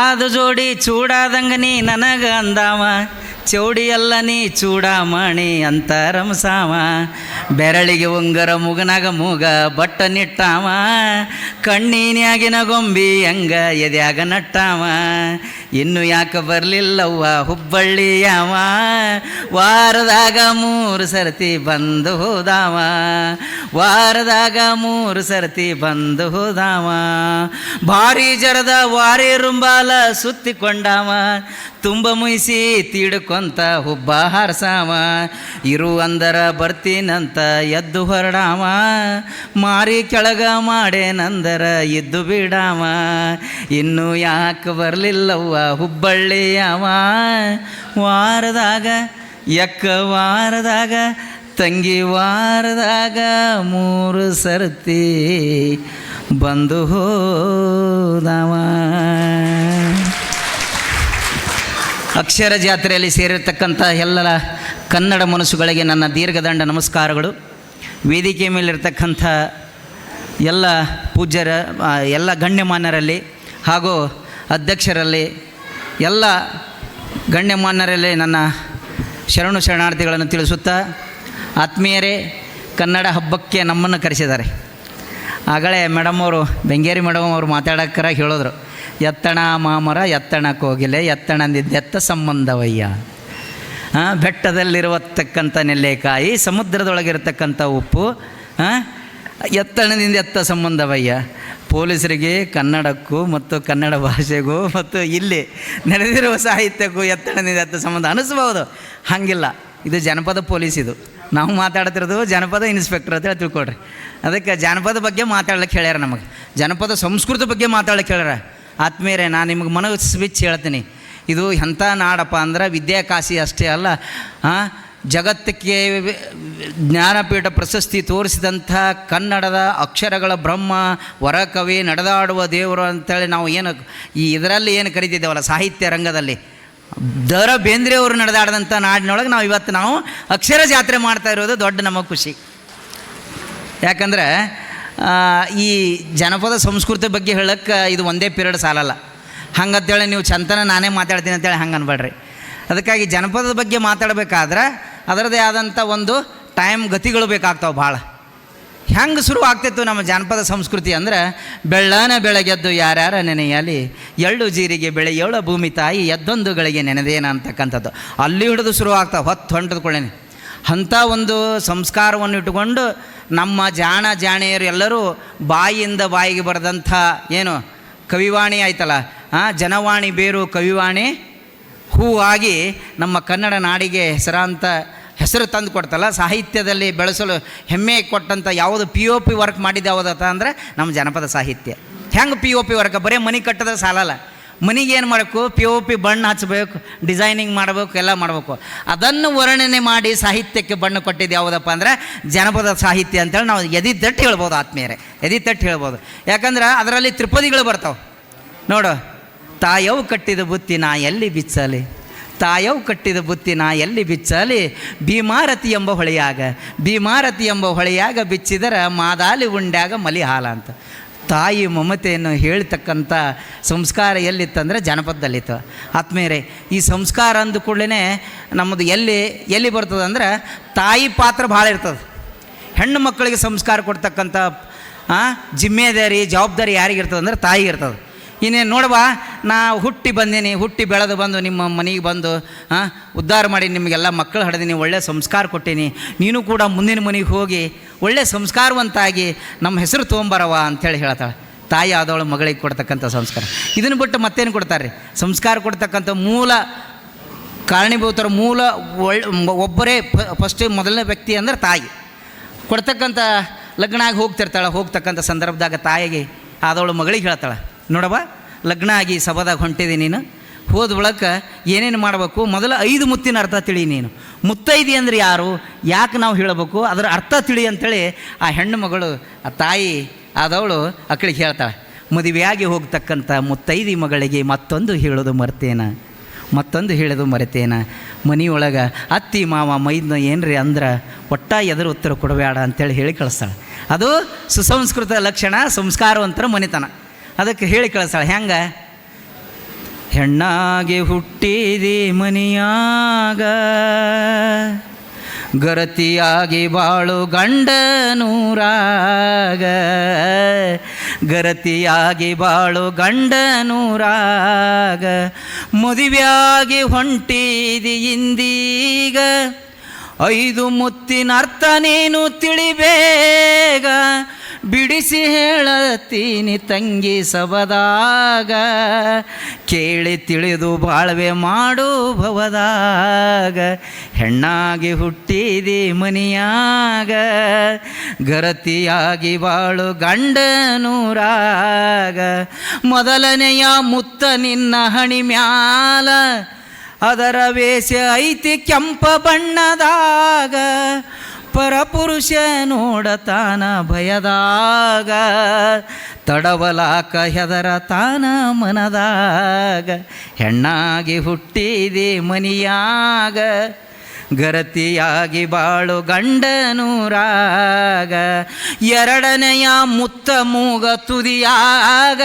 ಹಾದು ಜೋಡಿ ಚೂಡಾದಂಗ ನೀ ನನಗ ಅಂದಾವ, ಚೌಡಿಯಲ್ಲ ನೀ ಚೂಡಾಮಣಿ ಅಂತ ರಮಸಾವ. ಬೆರಳಿಗೆ ಉಂಗರ ಮುಗನಾಗ ಮೂಗ ಬಟ್ಟ ನಿಟ್ಟಾವ, ಕಣ್ಣಿನ್ಯಾಗಿನ ಗೊಂಬಿ ಹಂಗ ಎದ್ಯಾಗ ನಟ್ಟಾವ. ಇನ್ನು ಯಾಕೆ ಬರಲಿಲ್ಲವ್ವ ಹುಬ್ಬಳ್ಳಿಯಾವ, ವಾರದಾಗ 3 ಸರ್ತಿ ಬಂದು ಹೋದಾವ, ವಾರದಾಗ 3 ಸರ್ತಿ ಬಂದು ಹೋದಾವ. ಭಾರಿ ಜರದ ವಾರಿ ರುಂಬಾಲ ಸುತ್ತಿಕೊಂಡಾವ, ತುಂಬ ಮುಯಿಸಿ ತೀಡ್ಕೊಂತ ಹುಬ್ಬ ಹಾರಸಾವ. ಇರು ಅಂದರ ಬರ್ತೀನಂತ ಎದ್ದು ಹೊರಡಾವ, ಮಾರಿ ಕೆಳಗ ಮಾಡೇನಂದರ ಇದ್ದು ಬಿಡಾವ. ಇನ್ನು ಯಾಕೆ ಬರಲಿಲ್ಲವ್ವ ಹುಬ್ಬಳ್ಳಿಯಾವ, ವಾರದಾಗ ವಾರದಾಗ ತಂಗಿ ವಾರದಾಗ 3 ಸರ್ತಿ ಬಂದು ಹೋದವ. ಅಕ್ಷರ ಜಾತ್ರೆಯಲ್ಲಿ ಸೇರಿರ್ತಕ್ಕಂಥ ಎಲ್ಲ ಕನ್ನಡ ಮನಸ್ಸುಗಳಿಗೆ ನನ್ನ ದೀರ್ಘದಂಡ ನಮಸ್ಕಾರಗಳು. ವೇದಿಕೆ ಮೇಲಿರ್ತಕ್ಕಂಥ ಎಲ್ಲ ಪೂಜ್ಯರ, ಎಲ್ಲ ಗಣ್ಯಮಾನ್ಯರಲ್ಲಿ ಹಾಗೂ ಅಧ್ಯಕ್ಷರಲ್ಲಿ, ಎಲ್ಲ ಗಣ್ಯಮಾನ್ಯರಲ್ಲಿ ನನ್ನ ಶರಣಾರ್ಥಿಗಳನ್ನು ತಿಳಿಸುತ್ತಾ, ಆತ್ಮೀಯರೇ, ಕನ್ನಡ ಹಬ್ಬಕ್ಕೆ ನಮ್ಮನ್ನು ಕರೆಸಿದ್ದಾರೆ. ಆಗಲೇ ಮೇಡಮ್ ಅವರು, ಬೆಂಗೇರಿ ಮೇಡಮ್ ಅವರು ಮಾತಾಡೋಕ್ಕರ ಹೇಳಿದ್ರು, ಎತ್ತಣ ಮಾಮರ ಎತ್ತಣ ಕೋಗಿಲೆ ಎತ್ತಣದಿದ್ದೆತ್ತ ಸಂಬಂಧವಯ್ಯ. ಬೆಟ್ಟದಲ್ಲಿರುವತಕ್ಕಂಥ ನೆಲ್ಲೆಕಾಯಿ, ಸಮುದ್ರದೊಳಗಿರತಕ್ಕಂಥ ಉಪ್ಪು, ಎತ್ತಣದಿಂದ ಎತ್ತ ಸಂಬಂಧವಯ್ಯ. ಪೊಲೀಸರಿಗೆ ಕನ್ನಡಕ್ಕೂ ಮತ್ತು ಕನ್ನಡ ಭಾಷೆಗೂ ಮತ್ತು ಇಲ್ಲಿ ನಡೆದಿರುವ ಸಾಹಿತ್ಯಕ್ಕೂ ಎತ್ತಣದಿಂದ ಎತ್ತ ಸಂಬಂಧ ಅನಿಸ್ಬೋದು. ಹಾಗಿಲ್ಲ, ಇದು ಜನಪದ ಪೊಲೀಸ್. ಇದು ನಾವು ಮಾತಾಡ್ತಿರೋದು ಜನಪದ ಇನ್ಸ್ಪೆಕ್ಟರ್ ಅಂತ ಹೇಳಿ ತಿಳ್ಕೊಳ್ರಿ. ಅದಕ್ಕೆ ಜಾನಪದ ಬಗ್ಗೆ ಮಾತಾಡ್ಲಿಕ್ಕೆ ಹೇಳ್ಯಾರ, ನಮಗೆ ಜನಪದ ಸಂಸ್ಕೃತಿ ಬಗ್ಗೆ ಮಾತಾಡ್ಲಿಕ್ಕೆ ಹೇಳ್ಯಾರ. ಆತ್ಮೀಯರೇ, ನಾನು ನಿಮಗೆ ಮನಸ್ಸು ಬಿಚ್ಚಿ ಹೇಳ್ತೀನಿ, ಇದು ಎಂಥ ನಾಡಪ್ಪ ಅಂದ್ರೆ ವಿದ್ಯಾಕಾಶಿ ಅಷ್ಟೇ ಅಲ್ಲ, ಜಗತ್ತಕ್ಕೆ ಜ್ಞಾನಪೀಠ ಪ್ರಶಸ್ತಿ ತೋರಿಸಿದಂಥ ಕನ್ನಡದ ಅಕ್ಷರಗಳ ಬ್ರಹ್ಮ, ವರಕವಿ, ನಡೆದಾಡುವ ದೇವರು ಅಂತೇಳಿ ನಾವು ಏನು ಈ ಇದರಲ್ಲಿ ಏನು ಕರಿತಿದ್ದೇವಲ್ಲ ಸಾಹಿತ್ಯ ರಂಗದಲ್ಲಿ, ದ.ರಾ. ಬೇಂದ್ರೆಯವರು ನಡೆದಾಡಿದಂಥ ನಾಡಿನೊಳಗೆ ನಾವು ಅಕ್ಷರ ಜಾತ್ರೆ ಮಾಡ್ತಾ ಇರೋದು ದೊಡ್ಡ ನಮಗೆ ಖುಷಿ. ಯಾಕಂದರೆ ಈ ಜನಪದ ಸಂಸ್ಕೃತಿ ಬಗ್ಗೆ ಹೇಳಕ್ಕೆ ಇದು ಒಂದೇ ಪೀರಿಯಡ್ ಸಾಲಲ್ಲ. ಹಂಗಂತೇಳಿ ನೀವು ಚಂತನ ನಾನೇ ಮಾತಾಡ್ತೀನಿ ಅಂತೇಳಿ ಹಂಗೆ ಅನ್ಬೇಡ್ರಿ. ಅದಕ್ಕಾಗಿ ಜನಪದದ ಬಗ್ಗೆ ಮಾತಾಡಬೇಕಾದ್ರೆ ಅದರದೇ ಆದಂಥ ಒಂದು ಟೈಮ್ ಗತಿಗಳು ಬೇಕಾಗ್ತಾವೆ ಭಾಳ. ಹೆಂಗೆ ಶುರು ಆಗ್ತಿತ್ತು ನಮ್ಮ ಜಾನಪದ ಸಂಸ್ಕೃತಿ ಅಂದರೆ, ಬೆಳ್ಳನ ಬೆಳಗೆದ್ದು ಯಾರ್ಯಾರ ನೆನೆಯಲಿ, ಎಳ್ಳು ಜೀರಿಗೆ ಬೆಳೆಯೋಳ ಭೂಮಿ ತಾಯಿ ಎದ್ದೊಂದು ಗಳಿಗೆ ನೆನೆದೇನ ಅಂತಕ್ಕಂಥದ್ದು ಅಲ್ಲಿ ಹಿಡಿದು ಶುರು ಆಗ್ತಾವೆ. ಹೊಂಟದ್ಕೊಳ್ಳೇನೆ ಅಂಥ ಒಂದು ಸಂಸ್ಕಾರವನ್ನು ಇಟ್ಟುಕೊಂಡು ನಮ್ಮ ಜಾಣೆಯರು ಎಲ್ಲರೂ ಬಾಯಿಯಿಂದ ಬಾಯಿಗೆ ಬರೆದಂಥ ಏನು ಕವಿವಾಣಿ ಆಯ್ತಲ್ಲ, ಜನವಾಣಿ ಬೇರು ಕವಿವಾಣಿ ಹೂವಾಗಿ ನಮ್ಮ ಕನ್ನಡ ನಾಡಿಗೆ ಹೆಸರು ತಂದು ಕೊಡ್ತಲ್ಲ, ಸಾಹಿತ್ಯದಲ್ಲಿ ಬೆಳೆಸಲು ಹೆಮ್ಮೆ ಕೊಟ್ಟಂಥ ಯಾವುದು POP ವರ್ಕ್ ಮಾಡಿದ್ದು ಯಾವುದತ್ತ ಅಂದರೆ ನಮ್ಮ ಜನಪದ ಸಾಹಿತ್ಯ. ಹೆಂಗೆ POP ವರ್ಕ್? ಬರೀ ಮನೆ ಕಟ್ಟೋದ್ರೆ ಸಾಲಲ್ಲ, ಮನೆಗೆ ಏನು ಮಾಡಬೇಕು, POP ಬಣ್ಣ ಹಚ್ಚಬೇಕು, ಡಿಸೈನಿಂಗ್ ಮಾಡಬೇಕು, ಎಲ್ಲ ಮಾಡಬೇಕು. ಅದನ್ನು ವರ್ಣನೆ ಮಾಡಿ ಸಾಹಿತ್ಯಕ್ಕೆ ಬಣ್ಣ ಕೊಟ್ಟಿದ್ದು ಯಾವುದಪ್ಪ ಅಂದರೆ ಜನಪದ ಸಾಹಿತ್ಯ ಅಂತೇಳಿ ನಾವು ಎದಿ ತಟ್ಟು ಹೇಳ್ಬೋದು. ಆತ್ಮೀಯರೇ, ಎದಿ ತಟ್ಟು ಹೇಳ್ಬೋದು. ಯಾಕಂದ್ರೆ ಅದರಲ್ಲಿ ತ್ರಿಪದಿಗಳು ಬರ್ತಾವೆ ನೋಡು. ತಾಯವು ಕಟ್ಟಿದ ಬುತ್ತಿ ನಾ ಎಲ್ಲಿ ಬಿಚ್ಚಲಿ, ತಾಯವು ಕಟ್ಟಿದ ಬುತ್ತಿ ನಾ ಎಲ್ಲಿ ಬಿಚ್ಚಲಿ, ಭೀಮಾರತಿ ಎಂಬ ಹೊಳೆಯಾಗ ಬಿಚ್ಚಿದರ ಮಾದಾಲಿ ಉಂಡ್ಯಾಗ ಮಲಿ ಹಾಲ ಅಂತ. ತಾಯಿ ಮಮತೆಯನ್ನು ಹೇಳ್ತಕ್ಕಂಥ ಸಂಸ್ಕಾರ ಎಲ್ಲಿತ್ತಂದರೆ ಜನಪದದಲ್ಲಿತ್ತು. ಆತ್ಮೀಯರೇ, ಈ ಸಂಸ್ಕಾರ ಅಂದ ಕೂಡಲೇ ನಮ್ಮದು ಎಲ್ಲಿ ಬರ್ತದೆ ಅಂದ್ರೆ ತಾಯಿ ಪಾತ್ರ ಭಾಳ ಇರ್ತದೆ. ಹೆಣ್ಣು ಮಕ್ಕಳಿಗೆ ಸಂಸ್ಕಾರ ಕೊಡ್ತಕ್ಕಂಥ ಜಿಮ್ಮೆದಾರಿ, ಜವಾಬ್ದಾರಿ ಯಾರಿಗಿರ್ತದೆ ಅಂದರೆ ತಾಯಿಗೆ ಇರ್ತದೆ. ಇನ್ನೇನು ನೋಡುವ, ನಾ ಹುಟ್ಟಿ ಬೆಳೆದು ಬಂದು ನಿಮ್ಮ ಮನೆಗೆ ಬಂದು ಉದ್ಧಾರ ಮಾಡಿ ನಿಮಗೆಲ್ಲ ಮಕ್ಕಳು ಹಡೆದೀನಿ, ಒಳ್ಳೆಯ ಸಂಸ್ಕಾರ ಕೊಟ್ಟೀನಿ, ನೀನು ಕೂಡ ಮುಂದಿನ ಮನೆಗೆ ಹೋಗಿ ಒಳ್ಳೆಯ ಸಂಸ್ಕಾರವಂತಾಗಿ ನಮ್ಮ ಹೆಸರು ತೊಗೊಂಬರವ ಅಂಥೇಳಿ ಹೇಳ್ತಾಳೆ. ತಾಯಿ ಆದವಳು ಮಗಳಿಗೆ ಕೊಡ್ತಕ್ಕಂಥ ಸಂಸ್ಕಾರ. ಇದನ್ನು ಬಿಟ್ಟು ಮತ್ತೇನು ಕೊಡ್ತಾರೆ ರೀ? ಸಂಸ್ಕಾರ ಕೊಡ್ತಕ್ಕಂಥ ಕಾರಣೀಭೂತರು ಒಬ್ಬರೇ ಮೊದಲನೇ ವ್ಯಕ್ತಿ ಅಂದರೆ ತಾಯಿ. ಕೊಡ್ತಕ್ಕಂಥ ಲಗ್ನ ಆಗಿ ಹೋಗ್ತಕ್ಕಂಥ ಸಂದರ್ಭದಾಗ ತಾಯಿಗೆ ಆದವಳು ಮಗಳಿಗೆ ಹೇಳ್ತಾಳೆ, ನೋಡವ, ಲಗ್ನ ಆಗಿ ಸಭಾದಾಗ ಹೊಂಟಿದೆ, ನೀನು ಹೋದ ಒಳಕ ಏನೇನು ಮಾಡಬೇಕು, ಮೊದಲು 5 ಮುತ್ತಿನ ಅರ್ಥ ತಿಳಿ. ನೀನು ಮುತ್ತೈದಿ ಅಂದರೆ ಯಾರು, ಯಾಕೆ ನಾವು ಹೇಳಬೇಕು, ಅದರ ಅರ್ಥ ತಿಳಿ ಅಂಥೇಳಿ ಆ ಹೆಣ್ಣು ಮಗಳು, ಆ ತಾಯಿ ಆದವಳು ಅಕ್ಕಳಿಗೆ ಹೇಳ್ತಾಳೆ. ಮದುವೆಯಾಗಿ ಹೋಗ್ತಕ್ಕಂಥ ಮುತ್ತೈದಿ ಮಗಳಿಗೆ ಮತ್ತೊಂದು ಹೇಳೋದು ಮರೆತೇನ, ಮನೆಯೊಳಗೆ ಅತ್ತಿ ಮಾವ ಮೈದ್ನ ಏನ್ರಿ ಅಂದ್ರೆ ಒಟ್ಟ ಎದುರು ಉತ್ತರ ಕೊಡಬೇಡ ಅಂಥೇಳಿ ಹೇಳಿ ಕಳಿಸ್ತಾಳೆ. ಅದು ಸುಸಂಸ್ಕೃತ ಲಕ್ಷಣ, ಸಂಸ್ಕಾರವಂತರ ಮನೆತನ. ಅದಕ್ಕೆ ಹೇಳಿ ಕಳಿಸ್ತಾಳೆ. ಹೆಂಗೆ ಹೆಣ್ಣಾಗಿ ಹುಟ್ಟಿದಿ ಮನಿಯಾಗ, ಗರತಿಯಾಗಿ ಬಾಳು ಗಂಡನೂರಾಗ, ಗರತಿಯಾಗಿ ಬಾಳು ಗಂಡನೂರಾಗ, ಮದುವೆಯಾಗಿ ಹೊಂಟಿದಿ ಇಂದೀಗ, 5 ಮುತ್ತಿನ ಅರ್ಥ ನೀನು ತಿಳಿಬೇಗ, ಬಿಡಿಸಿ ಹೇಳತ್ತೀನಿ ತಂಗಿ ಸಬದಾಗ, ಕೇಳಿ ತಿಳಿದು ಬಾಳ್ವೆ ಮಾಡು ಭವದಾಗ, ಹೆಣ್ಣಾಗಿ ಹುಟ್ಟಿದಿ ಮನಿಯಾಗ, ಗರತಿಯಾಗಿ ಬಾಳು ಗಂಡನೂರಾಗ, ಮೊದಲನೆಯ ಮುತ್ತ ನಿನ್ನ ಹಣಿ ಮ್ಯಾಲ, ಅದರ ವೇಷ ಐತಿ ಕೆಂಪ ಬಣ್ಣದಾಗ, ಪರಪುರುಷ ನೋಡತಾನ ಭಯದಾಗ, ತಡವಲಾಕ ಹೆದರತಾನ ಮನದಾಗ, ಹೆಣ್ಣಾಗಿ ಹುಟ್ಟಿದಿ ಮನಿಯಾಗ, ಗರತಿಯಾಗಿ ಬಾಳು ಗಂಡನೂರಾಗ, ಎರಡನೆಯ ಮುತ್ತ ಮೂಗ ತುದಿಯಾಗ,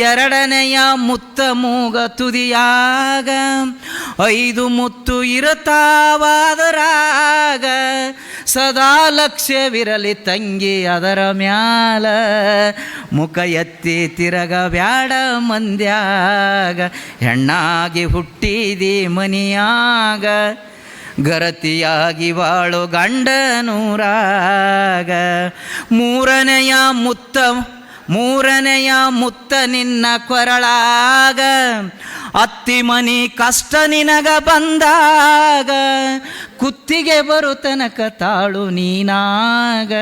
ಎರಡನೆಯ ಮುತ್ತ ಮೂಗ ತುದಿಯಾಗ, 5 ಮುತ್ತು ಇರುತ್ತಾವಾದರಾಗ, ಸದಾ ಲಕ್ಷ್ಯವಿರಲಿ ತಂಗಿ ಅದರ ಮ್ಯಾಲ, ಮುಖ ಎತ್ತಿ ತಿರಗ ಬ್ಯಾಡ ಮಂದ್ಯಾಗ, ಹೆಣ್ಣಾಗಿ ಹುಟ್ಟಿದಿ ಮನಿಯಾಗ, ಗರತಿಯಾಗಿ ಬಾಳು ಗಂಡನೂರಾಗ, ಮೂರನೆಯ ಮುತ್ತ ನಿನ್ನ ಕೊರಳಾಗ, ಅತ್ತಿ ಮನಿ ಕಷ್ಟ ನಿನಗ ಬಂದಾಗ, ಕುತ್ತಿಗೆ ಬರು ತನಕ ತಾಳು ನೀನಾಗ,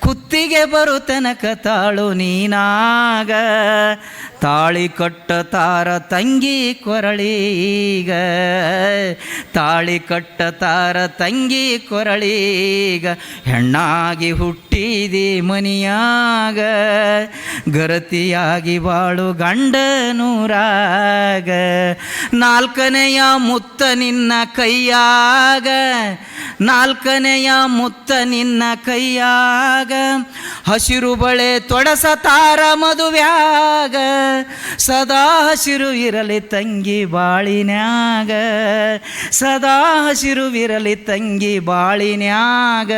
ಕುತ್ತಿಗೆ ಬರು ತನಕ ತಾಳು ನೀನಾಗ, ತಾಳಿ ಕಟ್ಟತಾರ ತಂಗಿ ಕೊರಳೀಗ, ತಾಳಿ ಕಟ್ಟತಾರ ತಂಗಿ ಕೊರಳೀಗ, ಹೆಣ್ಣಾಗಿ ಹುಟ್ಟಿದಿ ಮನಿಯಾಗ, ಗರತಿಯಾಗಿ ಬಾಳು ಗಂಡನೂರಾಗ, 4ನೆಯ ಮುತ್ತ ನಿನ್ನ ಕೈಯಾಗ, 4ನೆಯ ಮುತ್ತ ನಿನ್ನ ಕೈಯಾಗ, ಹಸಿರು ಬಳೆ ತೊಡಸತಾರ ಮದುವ್ಯಾಗ, ಸದಾ ಹಸಿರು ಇರಲಿ ತಂಗಿ ಬಾಳಿನ್ಯಾಗ, ಸದಾ ಹಸಿರು ಇರಲಿ ತಂಗಿ ಬಾಳಿನ್ಯಾಗ,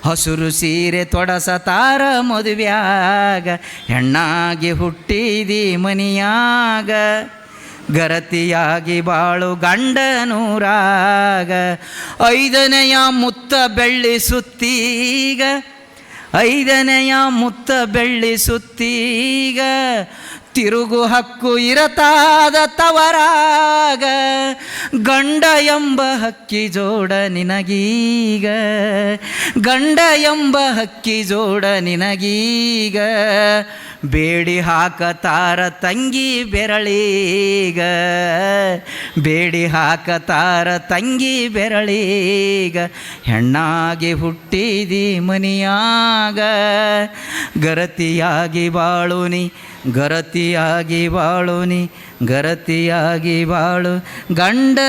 ಹಸಿರು ಸೀರೆ ತೊಡಸತಾರ ಮದುವ್ಯಾಗ, ಹೆಣ್ಣಾಗಿ ಹುಟ್ಟಿದಿ ಮನಿಯಾಗ, ಗರತಿಯಾಗಿ ಬಾಳು ಗಂಡನೂರಾಗ, 5ನೆಯ ಮುತ್ತ ಬೆಳ್ಳಿ ಸುತ್ತೀಗ, 5ನೆಯ ಮುತ್ತ ಬೆಳ್ಳಿ ಸುತ್ತೀಗ, ತಿರುಗು ಹಕ್ಕು ಇರತಾದ ತವರಾಗ, ಗಂಡ ಎಂಬ ಹಕ್ಕಿ ಜೋಡ ನಿನಗೀಗ, ಗಂಡ ಎಂಬ ಹಕ್ಕಿ ಜೋಡ ನಿನಗೀಗ, ಬೇಡಿ ಹಾಕತಾರ ತಂಗಿ ಬೆರಳೀಗ, ಬೇಡಿ ಹಾಕತಾರ ತಂಗಿ ಬೆರಳೀಗ, ಹೆಣ್ಣಾಗಿ ಹುಟ್ಟಿದಿ ಮನಿಯಾಗ, ಗರತಿಯಾಗಿ ಬಾಳುನಿ, ಗರತಿಯಾಗಿ ಬಾಳುನಿ, ಗರತಿಯಾಗಿ ಬಾಳು ಗಂಡನೂರಾಗ.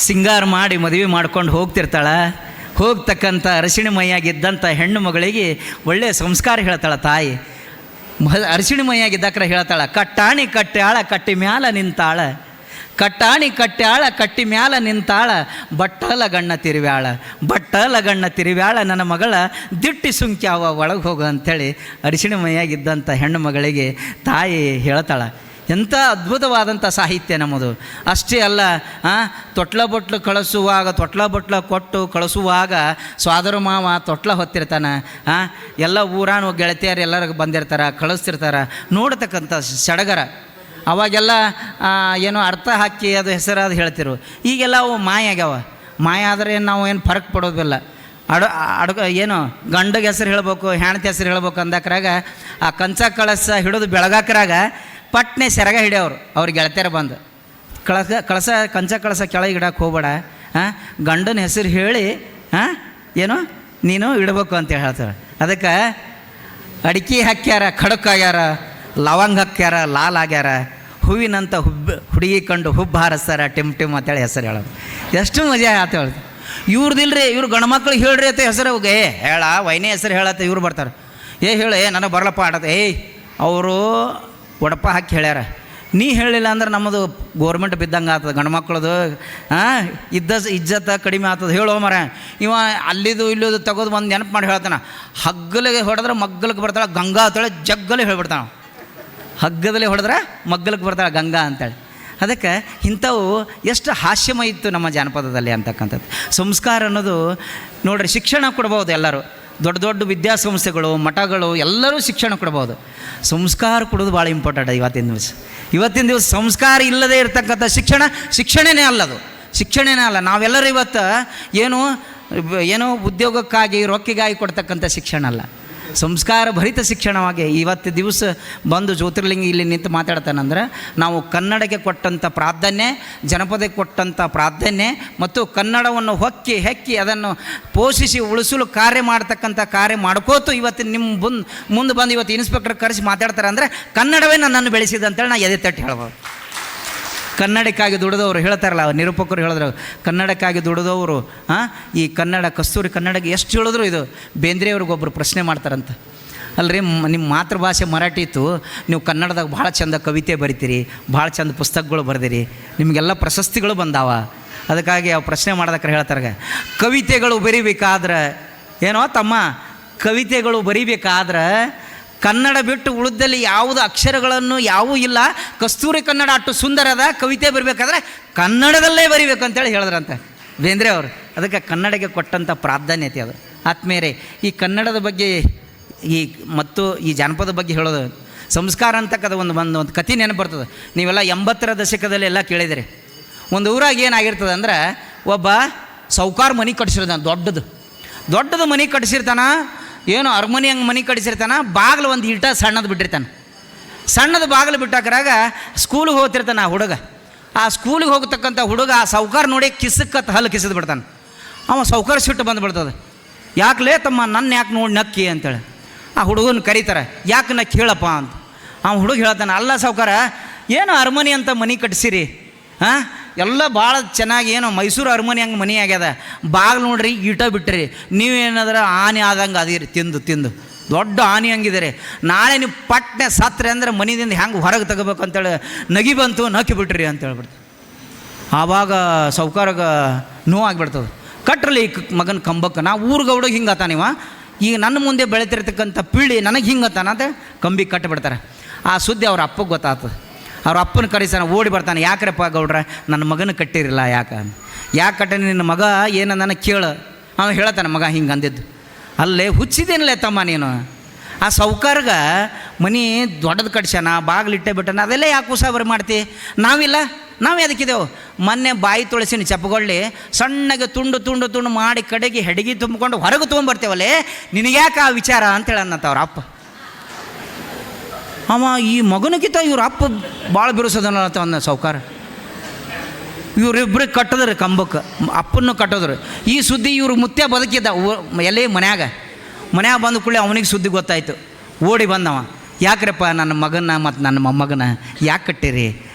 ಸಿಂಗಾರ ಮಾಡಿ ಮದುವೆ ಮಾಡ್ಕೊಂಡು ಹೋಗ್ತಿರ್ತಾಳೆ. ಹೋಗ್ತಕ್ಕಂಥ ಅರಸಿಣ ಮೈಯಾಗಿದ್ದಂಥ ಹೆಣ್ಣು ಮಗಳಿಗೆ ಒಳ್ಳೆಯ ಸಂಸ್ಕಾರ ಹೇಳ್ತಾಳೆ ತಾಯಿ. ಅರಸಿಣ ಮೈಯಾಗಿದ್ದಕ್ರ ಹೇಳ್ತಾಳೆ, ಕಟ್ಟಾಣಿ ಕಟ್ಟ್ಯಾಳ ಕಟ್ಟಿ ಮ್ಯಾಲ ನಿಂತಾಳ, ಕಟ್ಟಾಣಿ ಕಟ್ಟ್ಯಾಳ ಕಟ್ಟಿ ಮ್ಯಾಲ ನಿಂತಾಳ, ಬಟ್ಟಲ ಗಣ್ಣ ತಿರುವ್ಯಾಳ, ಬಟ್ಟಲ ಗಣ್ಣ ತಿರುವ್ಯಾಳ, ನನ್ನ ಮಗಳ ದಿಟ್ಟಿ ಸುಂಕ್ಯಾವ ಒಳಗೆ ಹೋಗು ಅಂಥೇಳಿ ಅರಿಶಿಣ ಮೈಯಾಗಿದ್ದಂಥ ಹೆಣ್ಣು ಮಗಳಿಗೆ ತಾಯಿ ಹೇಳ್ತಾಳೆ. ಎಂಥ ಅದ್ಭುತವಾದಂಥ ಸಾಹಿತ್ಯ ನಮ್ಮದು. ಅಷ್ಟೇ ಅಲ್ಲ, ತೊಟ್ಲ ಬೊಟ್ಲು ಕಳಿಸುವಾಗ, ತೊಟ್ಲ ಬೊಟ್ಲ ಕೊಟ್ಟು ಕಳಿಸುವಾಗ ಸ್ವಾದರ ಮಾವ ತೊಟ್ಲ ಹೊತ್ತಿರ್ತಾನೆ. ಎಲ್ಲ ಊರಾನು ಗೆಳತಿಯರು ಎಲ್ಲರಿಗೂ ಬಂದಿರ್ತಾರೆ, ಕಳಿಸ್ತಿರ್ತಾರೆ. ನೋಡ್ತಕ್ಕಂಥ ಸಡಗರ ಅವಾಗೆಲ್ಲ ಏನೋ ಅರ್ಥ ಹಾಕಿ ಅದು ಹೆಸರಾದ ಹೇಳ್ತಿರು. ಈಗೆಲ್ಲ ಅವು ಮಾಯ ಆಗ್ಯಾವ. ಮಾಯ ಆದರೆ ನಾವು ಏನು ಫರಕ್ ಪಡೋದಿಲ್ಲ. ಏನು ಗಂಡಗೆ ಹೆಸರು ಹೇಳ್ಬೇಕು, ಹೆಣ್ತಿ ಹೆಸರು ಹೇಳ್ಬೇಕು ಅಂದಾಕ್ರಾಗ ಆ ಕಂಚ ಕಳಸ ಹಿಡಿದು ಬೆಳಗಾಕ್ರಾಗ ಪಟ್ನೆ ಸೆರಗ ಹಿಡಿಯವ್ರು ಅವ್ರ ಗೆಳತಿಯರು ಬಂದು ಕಳಸ ಕಂಚ ಕಳಸ ಕೆಳಗೆ ಇಡಕ್ಕೆ ಹೋಗ್ಬೇಡ, ಗಂಡನ ಹೆಸರು ಹೇಳಿ ಏನು ನೀನು ಇಡಬೇಕು ಅಂತ ಹೇಳ್ತಾರೆ. ಅದಕ್ಕೆ ಅಡಿಕೆ ಹಾಕ್ಯಾರ, ಖಡಕ್ಕಾಗ್ಯಾರ, ಲವಂಗ ಹಾಕ್ಯಾರ, ಲಾಲ್ ಆಗ್ಯಾರ, ಹೂವಿನಂಥ ಹುಡುಗಿ ಕಂಡು ಹುಬ್ಬು ಹಾರಿಸ್ತಾರ, ಟಿಮ್ ಟಿಮ್ ಅಂತೇಳಿ ಹೆಸರು ಹೇಳೋದು. ಎಷ್ಟು ಮಜಾ ಆತ ಹೇಳ್ದು. ಇವ್ರದಿಲ್ರಿ, ಇವ್ರು ಗಂಡು ಮಕ್ಳಿಗೆ ಹೇಳ್ರಿ ಅಂತ ಹೆಸರು ಹೇಳ ವೈನೇ ಹೆಸರು ಹೇಳತ್ತ ಇವ್ರು ಬರ್ತಾರೆ. ಹೇಳಿ ನನಗೆ ಬರಲಪ್ಪ ಆಡತ್ತೆ. ಅವರು ಒಡಪ ಹಾಕಿ ಹೇಳ್ಯಾರ, ನೀ ಹೇಳಿಲ್ಲ ಅಂದ್ರೆ ನಮ್ಮದು ಗೋರ್ಮೆಂಟ್ ಬಿದ್ದಂಗೆ ಆಗ್ತದೆ, ಗಂಡು ಮಕ್ಳದು ಇಜ್ಜತ್ತ ಕಡಿಮೆ ಆಗ್ತದೆ. ಹೇಳೋ ಮರ ಇವ ಅಲ್ಲಿದು ಇಲ್ಲಿದು ತೆಗೆದು ಒಂದು ನೆನಪು ಮಾಡಿ ಹೇಳ್ತಾನೆ. ಹಗ್ಗಲಿಗೆ ಹೊಡೆದ್ರೆ ಮಗ್ಗಲಿಗೆ ಬರ್ತಾಳೆ ಗಂಗಾ ಅಂತೇಳಿ ಜಗ್ಗಲಿ ಹೇಳ್ಬಿಡ್ತಾನೆ. ಹಗ್ಗದಲ್ಲಿ ಹೊಡೆದ್ರೆ ಮಗ್ಗಲಿಗೆ ಬರ್ತಾಳೆ ಗಂಗಾ ಅಂತೇಳಿ. ಅದಕ್ಕೆ ಇಂಥವು ಎಷ್ಟು ಹಾಸ್ಯಮಯ ಇತ್ತು ನಮ್ಮ ಜಾನಪದದಲ್ಲಿ ಅಂತಕ್ಕಂಥದ್ದು. ಸಂಸ್ಕಾರ ಅನ್ನೋದು ನೋಡ್ರಿ, ಶಿಕ್ಷಣ ಕೊಡ್ಬೋದು ಎಲ್ಲರೂ, ದೊಡ್ಡ ದೊಡ್ಡ ವಿದ್ಯಾಸಂಸ್ಥೆಗಳು ಮಠಗಳು ಎಲ್ಲರೂ ಶಿಕ್ಷಣ ಕೊಡ್ಬೋದು. ಸಂಸ್ಕಾರ ಕೊಡೋದು ಭಾಳ ಇಂಪಾರ್ಟೆಂಟ್. ಇವತ್ತಿನ ದಿವಸ ಸಂಸ್ಕಾರ ಇಲ್ಲದೇ ಇರತಕ್ಕಂಥ ಶಿಕ್ಷಣನೇ ಅಲ್ಲದು, ಶಿಕ್ಷಣನೇ ಅಲ್ಲ. ನಾವೆಲ್ಲರೂ ಇವತ್ತು ಏನೋ ಉದ್ಯೋಗಕ್ಕಾಗಿ ರೊಕ್ಕಿಗಾಗಿ ಕೊಡ್ತಕ್ಕಂಥ ಶಿಕ್ಷಣ ಅಲ್ಲ, ಸಂಸ್ಕಾರ ಭರಿತ ಶಿಕ್ಷಣವಾಗಿ ಇವತ್ತು ದಿವಸ ಬಂದು ಜ್ಯೋತಿರ್ಲಿಂಗ ಇಲ್ಲಿ ನಿಂತು ಮಾತಾಡ್ತಾನಂದ್ರೆ ನಾವು ಕನ್ನಡಕ್ಕೆ ಕೊಟ್ಟಂಥ ಪ್ರಾಧಾನ್ಯ, ಜನಪದಕ್ಕೆ ಕೊಟ್ಟಂಥ ಪ್ರಾಧಾನ್ಯ ಮತ್ತು ಕನ್ನಡವನ್ನು ಹೆಕ್ಕಿ ಅದನ್ನು ಪೋಷಿಸಿ ಉಳಿಸಲು ಕಾರ್ಯ ಮಾಡ್ಕೋತು ಇವತ್ತು ನಿಮ್ಮ ಮುಂದೆ ಬಂದು ಇವತ್ತು ಇನ್ಸ್ಪೆಕ್ಟರ್ ಕರೆಸಿ ಮಾತಾಡ್ತಾರೆ ಅಂದರೆ ಕನ್ನಡವೇ ನನ್ನನ್ನು ಬೆಳೆಸಿದೆ ಅಂತೇಳಿ ನಾನು ಎದೆ ತಟ್ಟಿ ಹೇಳ್ಬೋದು. ಕನ್ನಡಕ್ಕಾಗಿ ದುಡಿದವರು ಹೇಳ್ತಾರಲ್ಲ, ನಿರೂಪಕರು ಹೇಳಿದ್ರು ಕನ್ನಡಕ್ಕಾಗಿ ದುಡಿದವರು ಈ ಕನ್ನಡ ಕಸ್ತೂರಿ ಕನ್ನಡಕ್ಕೆ ಎಷ್ಟು ಹೇಳಿದ್ರು. ಇದು ಬೇಂದ್ರೆಯವ್ರಿಗೊಬ್ಬರು ಪ್ರಶ್ನೆ ಮಾಡ್ತಾರಂತ, ಅಲ್ರಿ ನಿಮ್ಮ ಮಾತೃಭಾಷೆ ಮರಾಠಿ ಇತ್ತು, ನೀವು ಕನ್ನಡದಾಗ ಭಾಳ ಚಂದ ಕವಿತೆ ಬರಿತೀರಿ, ಭಾಳ ಚಂದ ಪುಸ್ತಕಗಳು ಬರೆದಿರಿ, ನಿಮಗೆಲ್ಲ ಪ್ರಶಸ್ತಿಗಳು ಬಂದಾವ. ಅದಕ್ಕಾಗಿ ಅವು ಪ್ರಶ್ನೆ ಮಾಡೋದಕ್ಕೆ ಹೇಳ್ತಾರೆ, ಕವಿತೆಗಳು ಬರಿಬೇಕಾದ್ರೆ ಕವಿತೆಗಳು ಬರಿಬೇಕಾದ್ರೆ ಕನ್ನಡ ಬಿಟ್ಟು ಉಳಿದಲ್ಲಿ ಯಾವುದು ಅಕ್ಷರಗಳನ್ನು ಯಾವೂ ಇಲ್ಲ, ಕಸ್ತೂರಿ ಕನ್ನಡ ಅಷ್ಟು ಸುಂದರ ಅದ, ಕವಿತೆ ಬರಬೇಕಾದ್ರೆ ಕನ್ನಡದಲ್ಲೇ ಬರಿಬೇಕು ಅಂತೇಳಿ ಹೇಳಿದ್ರಂತೆ ಬೇಂದ್ರೆ ಅವರು. ಅದಕ್ಕೆ ಕನ್ನಡಕ್ಕೆ ಕೊಟ್ಟಂಥ ಪ್ರಾಧಾನ್ಯತೆ ಅದು. ಆತ್ಮೇರೆ ಈ ಕನ್ನಡದ ಬಗ್ಗೆ ಮತ್ತು ಈ ಜಾನಪದ ಬಗ್ಗೆ ಹೇಳೋದು, ಸಂಸ್ಕಾರ ಅಂತಕ್ಕದ ಒಂದು ಕಥೆ ನೆನಪು ಬರ್ತದೆ. ನೀವೆಲ್ಲ 80ರ ದಶಕದಲ್ಲಿ ಎಲ್ಲ ಕೇಳಿದಿರಿ. ಒಂದು ಊರಾಗ ಏನಾಗಿರ್ತದೆ ಅಂದ್ರೆ, ಒಬ್ಬ ಸಾಹುಕಾರ ಮನೆ ಕಟ್ಸಿರ್ತಾನೆ, ದೊಡ್ಡದು ಮನೆ ಕಟ್ಸಿರ್ತಾನೆ, ಅರಮನೆ ಹಂಗೆ ಮನೆ ಕಟ್ಸಿರ್ತಾನೆ. ಬಾಗಿಲು ಒಂದು ಈಟ ಸಣ್ಣದು ಬಿಟ್ಟಿರ್ತಾನೆ. ಸಣ್ಣದು ಬಾಗಿಲು ಬಿಟ್ಟಾಕ್ರಾಗ ಸ್ಕೂಲಿಗೆ ಹೋಗ್ತಿರ್ತಾನೆ ಆ ಹುಡುಗ. ಆ ಸ್ಕೂಲಿಗೆ ಹೋಗ್ತಕ್ಕಂಥ ಹುಡುಗ ಆ ಸಾಹುಕಾರ ನೋಡಿ ಹಲ್ಲು ಕಿಸಿದು ಬಿಡ್ತಾನೆ. ಅವ ಸಾಹುಕಾರ ಸಿಟ್ಟು ಬಂದುಬಿಡ್ತದೆ, ಯಾಕಲೇ ತಮ್ಮ ನನ್ನ ಯಾಕೆ ನೋಡಿ ನಕ್ಕಿ ಅಂತೇಳಿ. ಆ ಹುಡುಗನ ಕರೀತಾರೆ, ಯಾಕೆ ನಕ್ಕಿ ಹೇಳಪ್ಪ ಅಂತ. ಆ ಹುಡುಗ ಹೇಳ್ತಾನೆ, ಅಲ್ಲ ಸಾಹುಕಾರ, ಅರಮನೆ ಅಂತ ಮನೆ ಕಟ್ಸಿರಿ, ಎಲ್ಲ ಭಾಳ ಚೆನ್ನಾಗಿ ಮೈಸೂರು ಅರಮನೆ ಹಂಗೆ ಮನೆ ಆಗ್ಯದ, ಬಾಗಿಲು ನೋಡ್ರಿ ಈಟ ಬಿಟ್ಟಿರಿ, ನೀವೇನಾದ್ರೆ ಆನೆ ಆದಂಗೆ ಅದಿರಿ, ತಿಂದು ದೊಡ್ಡ ಆನೆ ಹಂಗಿದ್ದೀರಿ, ನಾಳೆ ನೀವು ಪಟ್ನೆ ಸತ್ರೆ ಅಂದರೆ ಮನೆಯಿಂದ ಹೆಂಗೆ ಹೊರಗೆ ತೆಗೋಬೇಕು ಅಂತೇಳಿ ನಗಿ ಬಂತು, ನಕ್ಕಿ ಬಿಟ್ರಿ ಅಂತ ಹೇಳ್ಬಿಡ್ತು. ಆವಾಗ ಸಾಹುಕಾರಗೆ ನೋವಾಗಿಬಿಡ್ತದೆ. ಕಟ್ರಲ್ಲಿ ಮಗನ ಕಂಬಕ್ಕೆ, ನಾ ಊರ್ಗೌಡಿಗೆ ಹಿಂಗತ್ತಾನಿವ, ಈಗ ನನ್ನ ಮುಂದೆ ಬೆಳೀತಿರ್ತಕ್ಕಂಥ ಪೀಳಿ ನನಗೆ ಹಿಂಗತ್ತಾನ ಅಂತ ಕಂಬಿಗೆ ಕಟ್ಟಿಬಿಡ್ತಾರೆ. ಆ ಸುದ್ದಿ ಅವ್ರ ಅಪ್ಪಗೆ ಗೊತ್ತಾಗ್ತದೆ. ಅವ್ರ ಅಪ್ಪನ ಕರೀತಾನೆ, ಓಡಿ ಬರ್ತಾನೆ, ಯಾಕ್ರಪ್ಪ ಗೌಡ್ರ ನನ್ನ ಮಗನ ಕಟ್ಟಿರಲ್ಲ, ಯಾಕೆ ಕಟ್ಟನೆ ನಿನ್ನ ಮಗ ಏನಂದಾನ ಕೇಳು. ಅವನು ಹೇಳ್ತಾನೆ, ಮಗ ಹಿಂಗೆ ಅಂದಿದ್ದು. ಅಲ್ಲೇ ಹುಚ್ಚಿದೇನಲ್ಲೇ ತಮ್ಮ ನೀನು, ಆ ಸಾಹುಕಾರ್ಗೆ ಮನೆ ದೊಡ್ಡದು ಕಟ್ಸ್ಯಾನ, ಬಾಗಿಲಿಟ್ಟೆ ಬಿಟ್ಟಾನ, ಅದೆಲ್ಲ ಯಾಕೆ ಉಸಾಬರಿ ಮಾಡ್ತಿ? ನಾವು ಎದಕ್ಕಿದೆವು? ಮೊನ್ನೆ ಬಾಯಿ ತುಳಸಿನ ಚಪ್ಪಗೊಳ್ಳಿ ಸಣ್ಣಗೆ ತುಂಡು ಮಾಡಿ ಕಡೆಗೆ ಹೆಡಗಿ ತುಂಬಿಕೊಂಡು ಹೊರಗೆ ತೊಗೊಂಬರ್ತೇವಲ್ಲೇ, ನಿನಗ್ಯಾಕೆ ಆ ವಿಚಾರ ಅಂತೇಳಿ ಅನ್ನತ್ತ ಅವ್ರ ಅಪ್ಪ. ಅವ ಈ ಮಗನಕ್ಕಿಂತ ಇವ್ರ ಅಪ್ಪ ಭಾಳ ಬಿರುಸದನತ್ತ ಅಂದ ಸಾಹುಕಾರ. ಇವರಿಬ್ಬರಿಗೆ ಕಟ್ಟದ್ರಿ ಕಂಬಕ್ಕೆ, ಅಪ್ಪನ್ನು ಕಟ್ಟೋದ್ರು. ಈ ಸುದ್ದಿ ಇವ್ರು ಮುತ್ಯ ಬದುಕಿದ್ದ ಎಲ್ಲಿ ಮನ್ಯಾಗ ಬಂದ ಕೂಡಲೇ ಅವನಿಗೆ ಸುದ್ದಿ ಗೊತ್ತಾಯಿತು. ಓಡಿ ಬಂದವ, ಯಾಕ್ರಪ್ಪ ನನ್ನ ಮಗನ ಮತ್ತು ನನ್ನ ಮೊಮ್ಮಗನ ಯಾಕೆ ಕಟ್ಟಿರಿ,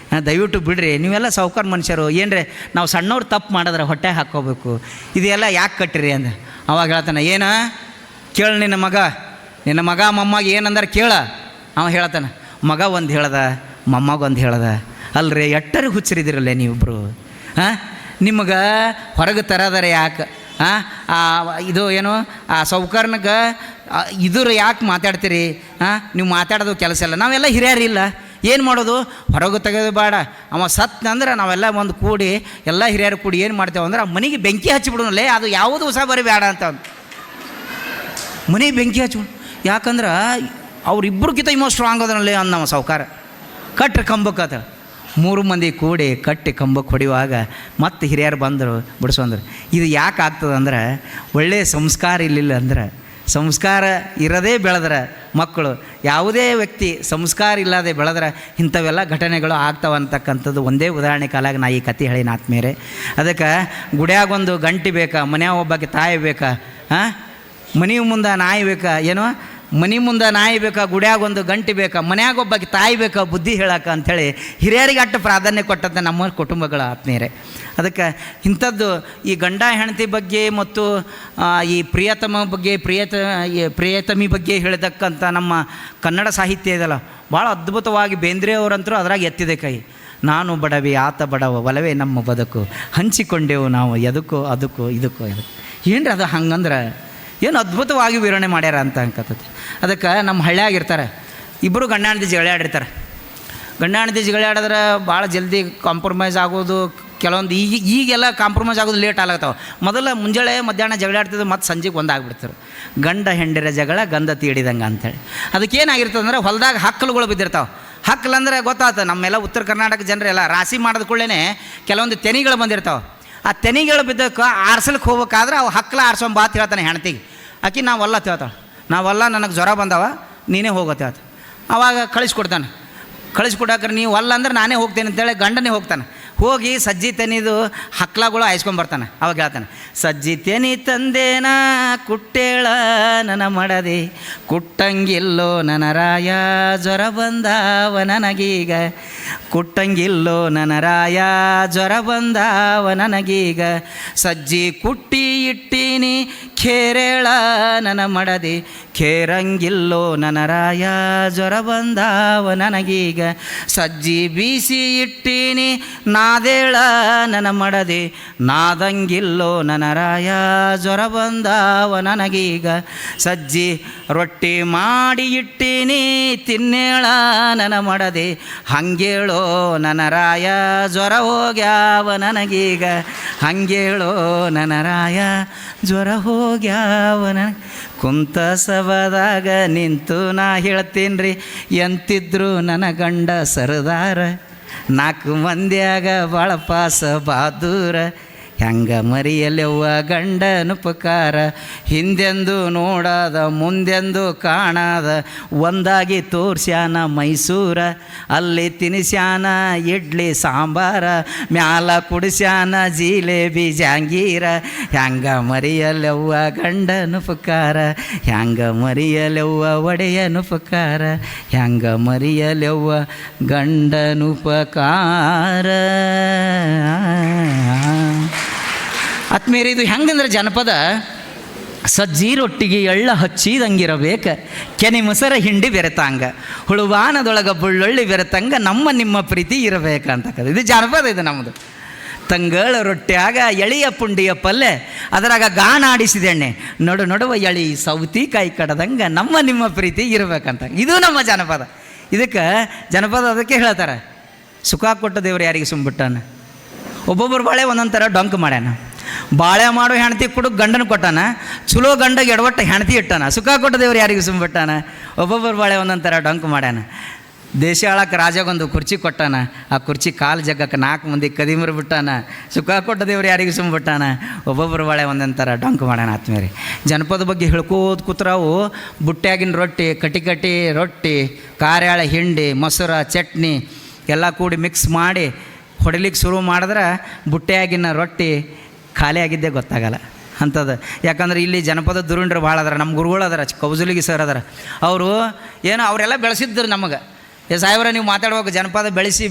ದಯವಿಟ್ಟು ಬಿಡ್ರಿ, ನೀವೆಲ್ಲ ಸಾಹುಕಾರ ಮನುಷ್ಯರು, ಏನ್ರಿ ನಾವು ಸಣ್ಣವ್ರು ತಪ್ಪು ಮಾಡಿದ್ರೆ ಹೊಟ್ಟೆ ಹಾಕ್ಕೋಬೇಕು, ಇದೆಲ್ಲ ಯಾಕೆ ಕಟ್ಟಿರಿ ಅಂದ. ಅವಾಗ ಹೇಳ್ತಾನೆ, ಕೇಳು ನಿನ್ನ ಮಗ ಮೊಮ್ಮಗ ಏನಂದ್ರೆ ಕೇಳ. ಅವ ಹೇಳ್ತಾನೆ, ಮಗ ಒಂದು ಹೇಳ್ದ, ಮೊಮ್ಮಗ ಒಂದು ಹೇಳ್ದ. ಅಲ್ರಿ ಎಟ್ಟರಿಗೆ ಹುಚ್ಚರಿದಿರಲ್ಲೇ ನೀವಿಬ್ಬರು, ನಿಮಗೆ ಹೊರಗೆ ತರದಾರೆ ಯಾಕೆ? ಇದು ಆ ಸಾಹುಕಾರನಿಗೆ ಇದ್ರ ಯಾಕೆ ಮಾತಾಡ್ತೀರಿ? ನೀವು ಮಾತಾಡೋದು ಕೆಲಸ ಇಲ್ಲ, ನಾವೆಲ್ಲ ಹಿರಿಯರಿಲ್ಲ, ಏನು ಮಾಡೋದು? ಹೊರಗೆ ತೆಗೆದು ಬೇಡ, ಅವ ಸತ್ನಂದ್ರೆ ನಾವೆಲ್ಲ ಒಂದು ಕೂಡಿ ಎಲ್ಲ ಹಿರಿಯರು ಕೂಡಿ ಏನು ಮಾಡ್ತೇವೆ ಅಂದ್ರೆ, ಆ ಮನೆಗೆ ಬೆಂಕಿ ಹಚ್ಚಿಬಿಡೋನಲ್ಲೇ, ಅದು ಯಾವುದು ಹೊಸ ಬರೀ ಬೇಡ ಅಂತ ಮನೆಗೆ ಬೆಂಕಿ ಹಚ್ಚಿಬಿಡು. ಯಾಕಂದ್ರೆ ಅವ್ರಿಬ್ಬರಿಗಿಂತ ಇನ್ನೂ ಸ್ಟ್ರಾಂಗ್ ಅದರಲ್ಲಿ ಅಂದ ನಮ್ಮ ಸಾಹುಕಾರ. ಕಟ್ರಿ ಕಂಬಕ್ಕತ್ತ 3 ಮಂದಿ ಕೂಡಿ ಕಟ್ಟಿ ಕಂಬಕ್ಕೆ ಹೊಡೆಯುವಾಗ ಮತ್ತೆ ಹಿರಿಯರು ಬಂದರು ಬಿಡಿಸೋಂದ್ರೆ. ಇದು ಯಾಕೆ ಆಗ್ತದೆ ಅಂದ್ರೆ, ಒಳ್ಳೆಯ ಸಂಸ್ಕಾರ ಇರಲಿಲ್ಲ ಅಂದ್ರೆ, ಸಂಸ್ಕಾರ ಇರದೇ ಬೆಳೆದ್ರೆ ಮಕ್ಕಳು, ಯಾವುದೇ ವ್ಯಕ್ತಿ ಸಂಸ್ಕಾರ ಇಲ್ಲದೆ ಬೆಳೆದ್ರೆ ಇಂಥವೆಲ್ಲ ಘಟನೆಗಳು ಆಗ್ತಾವೆ ಅಂತಕ್ಕಂಥದ್ದು ಒಂದೇ ಉದಾಹರಣೆ ಕಾಲಾಗ ನಾ ಈ ಕತೆ ಹೇಳಿನ ಆತ್ಮೇರೆ. ಅದಕ್ಕೆ ಗುಡಿಯಾಗೊಂದು ಗಂಟಿ ಬೇಕಾ, ಮನ್ಯಾಗ ಒಬ್ಬಾಕೆ ತಾಯಿ ಬೇಕಾ, ಮನೆ ಮುಂದೆ ನಾಯಿ ಬೇಕಾ, ಮನೆ ಮುಂದೆ ನಾಯಿ ಬೇಕಾ, ಗುಡ್ಯಾಗ ಒಂದು ಗಂಟೆ ಬೇಕಾ, ಮನ್ಯಾಗ ಒಬ್ಬಾಕಿ ತಾಯಿ ಬೇಕಾ ಬುದ್ಧಿ ಹೇಳಕ್ಕ ಅಂಥೇಳಿ ಹಿರಿಯರಿಗೆ ಅಟ್ಟು ಪ್ರಾಧಾನ್ಯ ಕೊಟ್ಟಂತೆ ನಮ್ಮ ಕುಟುಂಬಗಳ ಆತ್ಮೀಯರೇ. ಅದಕ್ಕೆ ಇಂಥದ್ದು ಈ ಗಂಡ ಹೆಂಡತಿ ಬಗ್ಗೆ ಮತ್ತು ಈ ಪ್ರಿಯತಮ ಬಗ್ಗೆ ಪ್ರಿಯತಮಿ ಬಗ್ಗೆ ಹೇಳಿದಕ್ಕಂಥ ನಮ್ಮ ಕನ್ನಡ ಸಾಹಿತ್ಯ ಇದೆಯಲ್ಲ, ಭಾಳ ಅದ್ಭುತವಾಗಿ ಬೇಂದ್ರೆಯವರಂತರೂ ಅದ್ರಾಗ ಎತ್ತಿದೆ ಕೈ. ನಾನು ಬಡವಿ ಆತ ಬಡವ ಒಲವೇ ನಮ್ಮ ಬದುಕು, ಹಂಚಿಕೊಂಡೆವು ನಾವು ಎದಕ್ಕೋ ಅದಕ್ಕೋ ಇದಕ್ಕೋ ಇದಕ್ಕೆ. ಏನ್ರಿ ಅದು ಹಂಗಂದ್ರೆ ಏನು ಅದ್ಭುತವಾಗಿ ವಿವರಣೆ ಮಾಡ್ಯಾರ ಅಂತ ಅನ್ಕತ್ತೈತಿ. ಅದಕ್ಕೆ ನಮ್ಮ ಹಳ್ಳಿಯಾಗಿರ್ತಾರೆ ಇಬ್ಬರು ಗಂಡ ಹೆಂಡತಿ ಜಗಳ ಆಡಿರ್ತಾರೆ. ಗಂಡ ಹೆಂಡತಿ ಜಗಳ ಆಡಿದ್ರೆ ಭಾಳ ಜಲ್ದಿ ಕಾಂಪ್ರಮೈಸ್ ಆಗೋದು, ಕೆಲವೊಂದು ಈಗೆಲ್ಲ ಕಾಂಪ್ರಮೈಸ್ ಆಗೋದು ಲೇಟ್ ಆಗ್ಲತ್ತವ. ಮೊದಲ ಮುಂಜಾನೆ ಮಧ್ಯಾಹ್ನ ಜಗಳ ಆಡ್ತಿದ್ರು, ಮತ್ತು ಸಂಜೆಗೆ ಒಂದಾಗ್ಬಿಡ್ತಾರೆ. ಗಂಡ ಹೆಂಡಿರ ಜಗಳ ಗಂಧ ತೀಡಿದಂಗೆ ಅಂಥೇಳಿ. ಅದಕ್ಕೇನಾಗಿರ್ತದೆ ಅಂದ್ರೆ ಹೊಲದಾಗ ಹಕ್ಕಲುಗಳು ಬಿದ್ದಿರ್ತಾವೆ. ಹಕ್ಕಲಂದ್ರೆ ಗೊತ್ತಾಗ್ತದೆ, ನಮ್ಮೆಲ್ಲ ಉತ್ತರ ಕರ್ನಾಟಕ ಜನರೆಲ್ಲ ರಾಶಿ ಮಾಡಿದ ಕೂಡಲೇ ಕೆಲವೊಂದು ತೆನಿಗಳು ಬಂದಿರ್ತಾವೆ. ಆ ತೆನಿಗಳು ಬಿದ್ದಕ್ಕೆ ಆರ್ಸಲಿಕ್ಕೆ ಹೋಗ್ಬೇಕಾದ್ರೆ ಅವು ಹಕ್ಕಲ ಆರ್ಸೊಂಬ ಅಂತ ಹೇಳ್ತಾನೆ ಹೆಣ್ತಿಗೆ. ಆಕಿ ನಾವಲ್ಲ ಹೇಳ್ತಾಳೆ, ನಾವಲ್ಲ ನನಗೆ ಜ್ವರ ಬಂದವ ನೀನೇ ಹೋಗುತ್ತೆ ಹೇಳ್ತ. ಆವಾಗ ಕಳಿಸ್ಕೊಡ್ತಾನೆ. ಕಳಿಸ್ಕೊಡಾಕ್ರೆ ನೀವು ಅಲ್ಲ ಅಂದ್ರೆ ನಾನೇ ಹೋಗ್ತೇನೆ ಅಂತೇಳಿ ಗಂಡನೇ ಹೋಗ್ತಾನೆ. ಹೋಗಿ ಸಜ್ಜಿ ತೆನಿದು ಹಕ್ಲಗಳು ಆಯ್ಸ್ಕೊಂಬರ್ತಾನೆ. ಅವಾಗ ಹೇಳ್ತಾನೆ, ಸಜ್ಜಿ ತೆನಿ ತಂದೇನ ಕುಟ್ಟೇಳ ನನ್ನ ಮಡದೆ, ಕುಟ್ಟಂಗಿಲ್ಲೋ ನನ್ನ ರಾಯ ಜ್ವರ ಬಂದಾವ ನನಗೀಗ, ಕುಟ್ಟಂಗಿಲ್ಲೋ ನನ್ನ ರಾಯ ಜ್ವರ ಬಂದಾವ ನನಗೀಗ, ಸಜ್ಜಿ ಕುಟ್ಟಿ ಇಟ್ಟೀನಿ ಖೇರೇಳ ನನ್ನ ಮಡದೆ, ಖೇರಂಗಿಲ್ಲೋ ನನ್ನ ರಾಯ ಜ್ವರ ಬಂದಾವ ನನಗೀಗ, ಸಜ್ಜಿ ಬೀಸಿ ಇಟ್ಟೀನಿ ನಾದೇಳ ನನ್ನ ಮಡದೆ, ನಾದಂಗಿಲ್ಲೋ ನನ್ನ ರಾಯ ಜ್ವರ ಬಂದಾವ ನನಗೀಗ, ಸಜ್ಜಿ ರೊಟ್ಟಿ ಮಾಡಿ ಇಟ್ಟೀನಿ ತಿನ್ನೇಳ ನನ್ನ ಮಡದೆ, ಹಂಗೇಳೋ ನನ್ನ ರಾಯ ಜ್ವರ ಹೋಗ್ಯಾವ ನನಗೀಗ, ಹಂಗೇಳೋ ನನ್ನ ರಾಯ ಜ್ವರ ಹೋಗ್ಯಾವ ನನಗೆ. ಕುಂತ ಸಭದಾಗ ನಿಂತು ನಾ ಹೇಳ್ತೀನಿ ರೀ, ಎಂತಿದ್ರು ನನ್ನ ಗಂಡ ಸರದಾರ, ನಾಲ್ಕು ಮಂದ್ಯಾಗ ಭಾಳ ಪಾಸ ಬಹಾದೂರ, ಹೆಂಗ ಮರಿಯಲೆವ್ವ ಗಂಡನುಪಕಾರ, ಹಿಂದೆಂದು ನೋಡದ ಮುಂದೆಂದು ಕಾಣದ, ಒಂದಾಗಿ ತೋರ್ಸ್ಯಾನ ಮೈಸೂರ, ಅಲ್ಲಿ ತಿನಿಸ್ಯಾನ ಇಡ್ಲಿ ಸಾಂಬಾರ, ಮ್ಯಾಲ ಕುಡಿಸ್ಯಾನ ಜಿಲೇಬಿ ಜಾಂಗೀರ, ಹೆಂಗ ಮರಿಯಲೆವ್ವ ಗಂಡನುಪಕಾರ, ಹೆಂಗ ಮರಿಯಲೆವ್ವ ಒಡೆಯನುಪಕಾರ, ಹೆಂಗ ಮರಿಯಲೆವ್ವ ಗಂಡನುಪಕಾರ. ಆತ್ಮೀಯರೇ, ಇದು ಹೆಂಗಂದ್ರೆ ಜನಪದ ಸಜ್ಜಿ ರೊಟ್ಟಿಗೆ ಎಳ್ಳ ಹಚ್ಚಿದಂಗಿರಬೇಕು, ಕೆನೆ ಮೊಸರ ಹಿಂಡಿ ಬೆರೆತಂಗ, ಹುಳುವಾನದೊಳಗೆ ಬುಳ್ಳೊಳ್ಳಿ ಬೆರೆತಂಗ ನಮ್ಮ ನಿಮ್ಮ ಪ್ರೀತಿ ಇರಬೇಕಂತಕ್ಕದ್ದು ಇದು ಜನಪದ. ಇದು ನಮ್ಮದು. ತಂಗಳ ರೊಟ್ಟಿಯಾಗ ಎಳೆಯ ಪುಂಡಿಯ ಪಲ್ಲೆ, ಅದರಾಗ ಗಾಣ ಆಡಿಸಿದೆಣ್ಣೆ, ನಡು ನಡುವ ಎಳಿ ಸೌತಿಕಾಯಿ ಕಡದಂಗೆ ನಮ್ಮ ನಿಮ್ಮ ಪ್ರೀತಿ ಇರಬೇಕಂತ ಇದು ನಮ್ಮ ಜನಪದ. ಇದಕ್ಕೆ ಜನಪದ ಅದಕ್ಕೆ ಹೇಳ್ತಾರೆ, ಸುಖ ಕೊಟ್ಟ ದೇವ್ರು ಯಾರಿಗೆ ಸುಂಬಿಟ್ಟಾನ. ಒಬ್ಬೊಬ್ಬರು ಬಾಳೆ ಒಂದೊಂದು ಥರ ಡೊಂಕ್ ಮಾಡ್ಯಾನ. ಬಾಳೆ ಮಾಡೋ ಹೆಣ್ತಿ ಕೊಡು ಗಂಡನ ಕೊಟ್ಟಾನ, ಚಲೋ ಗಂಡಗೆ ಎಡವಟ್ಟು ಹೆಣ್ತಿ ಇಟ್ಟಾನ. ಸುಖ ಕೊಟ್ಟ ದೇವ್ರು ಯಾರಿಗೆ ಸುಂಬಿಟ್ಟಾನ. ಒಬ್ಬೊಬ್ಬರು ಬಾಳೆ ಒಂದೊಂದು ಥರ ಡೊಂಕ್ ಮಾಡ್ಯಾನ. ದೇಶ ಆಳಕ್ಕೆ ರಾಜಗೊಂದು ಕುರ್ಚಿ ಕೊಟ್ಟಾನ, ಆ ಕುರ್ಚಿ ಕಾಲು ಜಗ್ಗಕ್ಕೆ 4 ಮಂದಿ ಕದಿಮರು ಬಿಟ್ಟಾನ. ಸುಖ ಕೊಟ್ಟ ದೇವ್ರು ಯಾರಿಗೆ ಸುಂಬಿಟ್ಟಾನ. ಒಬ್ಬೊಬ್ಬರು ಬಾಳೆ ಒಂದೊಂದು ಥರ ಡೊಂಕ್ ಮಾಡ್ಯಾನ. ಆತ್ಮೀಯರೇ, ಜನಪದ ಬಗ್ಗೆ ಹೇಳ್ಕೋದು ಕೂತ್ರವು ಬುಟ್ಟ್ಯಾಗಿನ ರೊಟ್ಟಿ, ಕಟಿ ರೊಟ್ಟಿ, ಕಾರ್ಯಾಳ ಹಿಂಡಿ, ಮೊಸರ, ಚಟ್ನಿ ಎಲ್ಲ ಕೂಡಿ ಮಿಕ್ಸ್ ಮಾಡಿ ಹೊಡಿಲಿಕ್ಕೆ ಶುರು ಮಾಡಿದ್ರೆ ಬುಟ್ಟೆಯಾಗಿನ ರೊಟ್ಟಿ ಖಾಲಿ ಆಗಿದ್ದೇ ಗೊತ್ತಾಗಲ್ಲ ಅಂಥದ್ದು. ಯಾಕಂದ್ರೆ ಇಲ್ಲಿ ಜನಪದ ದುರುಂಡ್ರು ಭಾಳ ಅದಾರ. ನಮ್ಮ ಗುರುಗಳು ಅದಾರ, ಕೌಜುಲಿಗಿ ಸರ್ ಅದಾರ. ಅವರು ಏನೋ ಅವರೆಲ್ಲ ಬೆಳೆಸಿದ್ರು ನಮಗೆ. ಸಾಹೇಬ್ರ ನೀವು ಮಾತಾಡ್ಬೇಕು, ಜನಪದ ಬೆಳೆಸಿ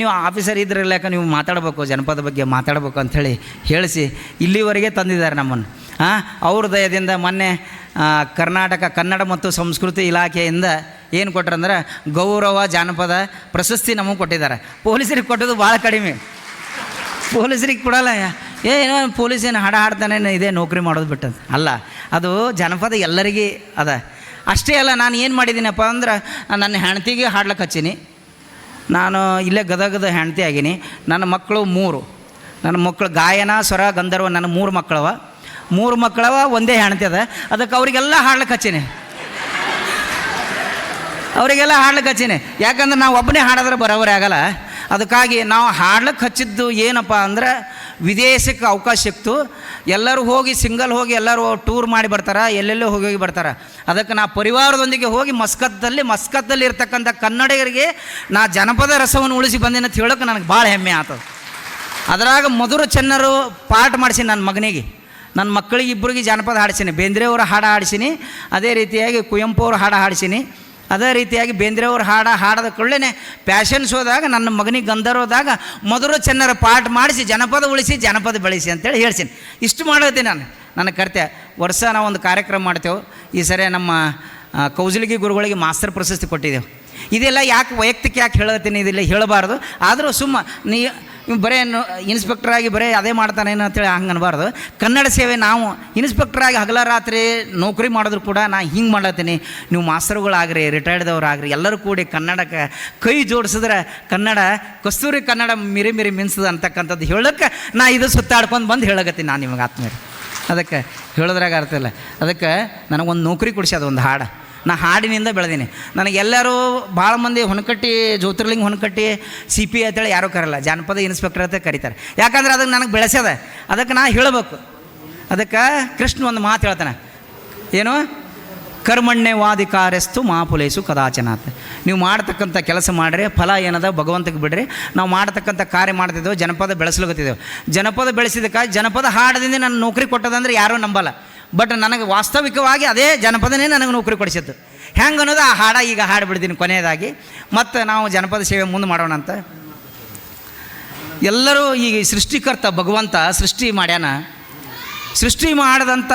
ನೀವು ಆಫೀಸರ್ ಇದ್ರಲ್ಲ, ಯಾಕೆ ನೀವು ಮಾತಾಡ್ಬೇಕು, ಜನಪದ ಬಗ್ಗೆ ಮಾತಾಡ್ಬೇಕು ಅಂಥೇಳಿ ಹೇಳಿಸಿ ಇಲ್ಲಿವರೆಗೆ ತಂದಿದ್ದಾರೆ ನಮ್ಮನ್ನು. ಅವ್ರ ದಯದಿಂದ ಮೊನ್ನೆ ಕರ್ನಾಟಕ ಕನ್ನಡ ಮತ್ತು ಸಂಸ್ಕೃತಿ ಇಲಾಖೆಯಿಂದ ಏನು ಕೊಟ್ಟರಂದ್ರೆ ಗೌರವ ಜಾನಪದ ಪ್ರಶಸ್ತಿ ನಮಗೆ ಕೊಟ್ಟಿದ್ದಾರೆ. ಪೊಲೀಸರಿಗೆ ಕೊಟ್ಟದ್ದು ಭಾಳ ಕಡಿಮೆ. ಪೊಲೀಸರಿಗೆ ಕೊಡಲ್ಲ. ಏನೋ ಪೊಲೀಸ್ ಏನು ಹಾಡ್ತಾನೆ ಇದೇ ನೌಕರಿ ಮಾಡೋದು ಬಿಟ್ಟಂತ ಅಲ್ಲ, ಅದು ಜನಪದ ಎಲ್ಲರಿಗೆ ಅದ. ಅಷ್ಟೇ ಅಲ್ಲ, ನಾನು ಏನು ಮಾಡಿದ್ದೀನಪ್ಪ ಅಂದ್ರೆ ನನ್ನ ಹೆಂಡ್ತಿಗೆ ಹಾಡ್ಲಿಕ್ಕೆ ಹಚ್ಚೀನಿ. ನಾನು ಇಲ್ಲೇ ಗದಗದ ಹೆಂಡ್ತಿ ಆಗೀನಿ. ನನ್ನ ಮಕ್ಕಳು 3. ನನ್ನ ಮಕ್ಕಳು ಗಾಯನ, ಸ್ವರ, ಗಂಧರ್ವ, ನನ್ನ 3 ಮಕ್ಕಳವ ಒಂದೇ ಹೆಂಡ್ತಿ ಅದ. ಅದಕ್ಕೆ ಅವರಿಗೆಲ್ಲ ಹಾಡ್ಲಿಕ್ಕೆ ಹಚ್ಚೀನಿ. ಯಾಕಂದ್ರೆ ನಾವು ಒಬ್ಬನೇ ಹಾಡಿದ್ರೆ ಬರೋವರೇ ಆಗಲ್ಲ. ಅದಕ್ಕಾಗಿ ನಾವು ಹಾಡ್ಲಿಕ್ಕೆ ಹಚ್ಚಿದ್ದು ಏನಪ್ಪ ಅಂದ್ರೆ ವಿದೇಶಕ್ಕೆ ಅವಕಾಶ ಸಿಕ್ತು. ಎಲ್ಲರೂ ಹೋಗಿ ಸಿಂಗಲ್ ಹೋಗಿ ಎಲ್ಲರೂ ಟೂರ್ ಮಾಡಿ ಬರ್ತಾರೆ, ಎಲ್ಲೆಲ್ಲೋ ಹೋಗಿ ಬರ್ತಾರೆ. ಅದಕ್ಕೆ ನಾ ಪರಿವಾರದೊಂದಿಗೆ ಹೋಗಿ ಮಸ್ಕತ್ತಲ್ಲಿ ಇರ್ತಕ್ಕಂಥ ಕನ್ನಡಿಗರಿಗೆ ನಾ ಜನಪದ ರಸವನ್ನು ಉಳಿಸಿ ಬಂದೇನೆ ಅಂತ ಹೇಳೋಕೆ ನನಗೆ ಭಾಳ ಹೆಮ್ಮೆ ಆಗ್ತದೆ. ಅದರಾಗ ಮಧುರ ಚೆನ್ನರು ಪಾಠ ಮಾಡಿಸಿ ನನ್ನ ಮಗನಿಗೆ. ನನ್ನ ಮಕ್ಕಳಿಗೆ ಇಬ್ಬರಿಗೆ ಜಾನಪದ ಹಾಡಿಸೀನಿ. ಬೇಂದ್ರೆಯವ್ರ ಹಾಡು ಹಾಡಿಸೀನಿ, ಅದೇ ರೀತಿಯಾಗಿ ಕುವೆಂಪು ಅವ್ರ ಹಾಡು ಹಾಡಿಸೀನಿ. ಅದೇ ರೀತಿಯಾಗಿ ಬೇಂದ್ರೆಯವ್ರ ಹಾಡದ ಕೊಳ್ಳೇ ಪ್ಯಾಷನ್ ಶೋದಾಗ ನನ್ನ ಮಗನಿಗೆ ಗಂಧರ್ವದಾಗ ಮೊದಲು ಚೆನ್ನಾರ ಪಾಠ ಮಾಡಿಸಿ ಜನಪದ ಉಳಿಸಿ ಜನಪದ ಬೆಳೆಸಿ ಅಂತೇಳಿ ಹೇಳ್ತೀನಿ. ಇಷ್ಟು ಮಾಡೋತೀನಿ ನಾನು. ನನ್ನ ಕರ್ತವ್ಯ. ವರ್ಷ ನಾವು ಒಂದು ಕಾರ್ಯಕ್ರಮ ಮಾಡ್ತೇವೆ. ಈ ಸರಿ ನಮ್ಮ ಕೌಜಲಗಿ ಗುರುಗಳಿಗೆ ಮಾಸ್ತರ್ ಪ್ರಶಸ್ತಿ ಕೊಟ್ಟಿದ್ದೆವು. ಇದೆಲ್ಲ ಯಾಕೆ ವೈಯಕ್ತಿಕ ಯಾಕೆ ಹೇಳತ್ತೀನಿ, ಇದೆಲ್ಲ ಹೇಳಬಾರ್ದು. ಆದರೂ ಬರೇ ಇನ್ಸ್ಪೆಕ್ಟ್ರಾಗಿ ಬರೀ ಅದೇ ಮಾಡ್ತಾನೇನು ಅಂತೇಳಿ ಹಂಗೆ ಅನ್ಬಾರ್ದು. ಕನ್ನಡ ಸೇವೆ ನಾವು ಇನ್ಸ್ಪೆಕ್ಟ್ರಾಗಿ ಹಗಲ ರಾತ್ರಿ ನೌಕರಿ ಮಾಡಿದ್ರು ಕೂಡ ನಾ ಹಿಂಗೆ ಮಾಡತ್ತೀನಿ. ನೀವು ಮಾಸ್ತರುಗಳಾಗ್ರಿ, ರಿಟೈರ್ಡ್ದವ್ರಾಗ್ರಿ, ಎಲ್ಲರೂ ಕೂಡಿ ಕನ್ನಡಕ್ಕೆ ಕೈ ಜೋಡಿಸಿದ್ರೆ ಕನ್ನಡ ಕಸ್ತೂರಿ ಕನ್ನಡ ಮಿರಿ ಮಿನ್ಸದ ಅಂತಕ್ಕಂಥದ್ದು ಹೇಳೋಕ್ಕೆ ನಾ ಇದು ಸುತ್ತಾಡ್ಕೊಂಡು ಬಂದು ಹೇಳಕತ್ತೀನಿ ನಾನು ನಿಮಗೆ ಆತ್ಮೀಯರು. ಅದಕ್ಕೆ ಹೇಳೋದ್ರಾಗ ಅರ್ಥ ಇಲ್ಲ. ಅದಕ್ಕೆ ನನಗೊಂದು ನೌಕರಿ ಕೊಡಿಸಿ ಒಂದು ಹಾಡು. ನಾ ಹಾಡಿನಿಂದ ಬೆಳೆದೀನಿ. ನನಗೆಲ್ಲರೂ ಭಾಳ ಮಂದಿ ಹೊನಕಟ್ಟಿ ಜ್ಯೋತಿರ್ಲಿಂಗ ಹೊನಕಟ್ಟಿ CP ಅಂತೇಳಿ ಯಾರೂ ಕರಲ್ಲ, ಜಾನಪದ ಇನ್ಸ್ಪೆಕ್ಟರ್ ಅಂತ ಕರೀತಾರೆ. ಯಾಕಂದ್ರೆ ಅದಕ್ಕೆ ನನಗೆ ಬೆಳೆಸ್ಯದ. ಅದಕ್ಕೆ ನಾ ಹೇಳಬೇಕು. ಅದಕ್ಕೆ ಕೃಷ್ಣ ಒಂದು ಮಾತು ಹೇಳ್ತಾನೆ, ಏನು ಕರ್ಮಣ್ಯವಾಧಿಕಾರಸ್ತು ಮಾಪುಲೇಸು ಕದಾಚನಾಥ. ನೀವು ಮಾಡ್ತಕ್ಕಂಥ ಕೆಲಸ ಮಾಡಿರಿ, ಫಲ ಏನದ ಭಗವಂತಕ್ಕೆ ಬಿಡ್ರಿ. ನಾವು ಮಾಡ್ತಕ್ಕಂಥ ಕಾರ್ಯ ಮಾಡ್ತಿದ್ದೆವು, ಜನಪದ ಬೆಳೆಸ್ಲಿಕ್ಕತ್ತಿದ್ದೆವು. ಜನಪದ ಬೆಳೆಸಿದಕ್ಕೆ ಜನಪದ ಹಾಡದಿಂದ ನನ್ನ ನೌಕರಿ ಕೊಟ್ಟದಂದ್ರೆ ಯಾರೂ ನಂಬಲ್ಲ. ಬಟ್ ನನಗೆ ವಾಸ್ತವಿಕವಾಗಿ ಅದೇ ಜನಪದನೇ ನನಗೆ ನೌಕರಿ ಕೊಡಿಸಿತ್ತು. ಹೆಂಗೆ ಅನ್ನೋದು ಆ ಹಾಡ ಈಗ ಹಾಡು ಬಿಡ್ತೀನಿ ಕೊನೆಯದಾಗಿ. ಮತ್ತು ನಾವು ಜನಪದ ಸೇವೆ ಮುಂದೆ ಮಾಡೋಣ ಅಂತ. ಎಲ್ಲರೂ ಈಗ ಸೃಷ್ಟಿಕರ್ತ ಭಗವಂತ ಸೃಷ್ಟಿ ಮಾಡ್ಯಾನ. ಸೃಷ್ಟಿ ಮಾಡಿದಂಥ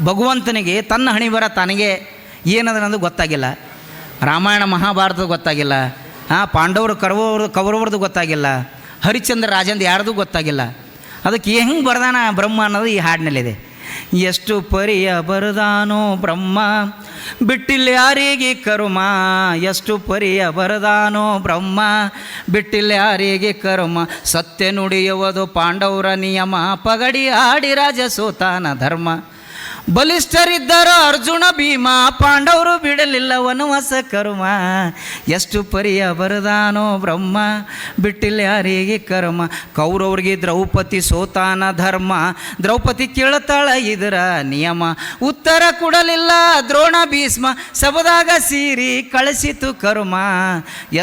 ಭಗವಂತನಿಗೆ ತನ್ನ ಹಣಿ ಬರ ತನಗೆ ಏನದನ್ನೋದು ಗೊತ್ತಾಗಿಲ್ಲ. ರಾಮಾಯಣ ಮಹಾಭಾರತದ ಗೊತ್ತಾಗಿಲ್ಲ. ಪಾಂಡವರು ಕೌರವರದು ಗೊತ್ತಾಗಿಲ್ಲ. ಹರಿಶ್ಚಂದ್ರ ರಾಜಂದು ಯಾರ್ದು ಗೊತ್ತಾಗಿಲ್ಲ. ಅದಕ್ಕೆ ಹೆಂಗೆ ಬರದಾನ ಬ್ರಹ್ಮ ಅನ್ನೋದು ಈ ಹಾಡಿನಲ್ಲಿದೆ. ಎಷ್ಟು ಪರಿಯ ಬರದಾನೋ ಬ್ರಹ್ಮ ಬಿಟ್ಟಿಲ್ಲ ಯಾರಿಗೆ ಕರ್ಮ, ಎಷ್ಟು ಪರಿಯ ಬರದಾನೋ ಬ್ರಹ್ಮ ಬಿಟ್ಟಿಲ್ಲ ಯಾರಿಗೆ ಕರ್ಮ, ಸತ್ಯ ನುಡಿಯುವುದು ಪಾಂಡವರ ನಿಯಮ, ಪಗಡಿ ಆಡಿ ರಾಜ ಸೋತಾನ ಧರ್ಮ. ಬಲಿಷ್ಠರಿದ್ದರು ಅರ್ಜುನ ಭೀಮ, ಪಾಂಡವರು ಬಿಡಲಿಲ್ಲ ವನವಾಸ ಕರ್ಮ. ಎಷ್ಟು ಪರಿಯ ಬರದಾನೋ ಬ್ರಹ್ಮ ಬಿಟ್ಟಿಲ್ಲ ಯಾರಿಗೆ ಕರ್ಮ, ಕೌರವ್ರಿಗೆ ದ್ರೌಪದಿ ಸೋತಾನ ಧರ್ಮ, ದ್ರೌಪದಿ ಕೇಳತಾಳ ಇದರ ನಿಯಮ. ಉತ್ತರ ಕೊಡಲಿಲ್ಲ ದ್ರೋಣ ಭೀಷ್ಮ, ಸಬದಾಗ ಸೀರಿ ಕಳಿಸಿತು ಕರ್ಮ.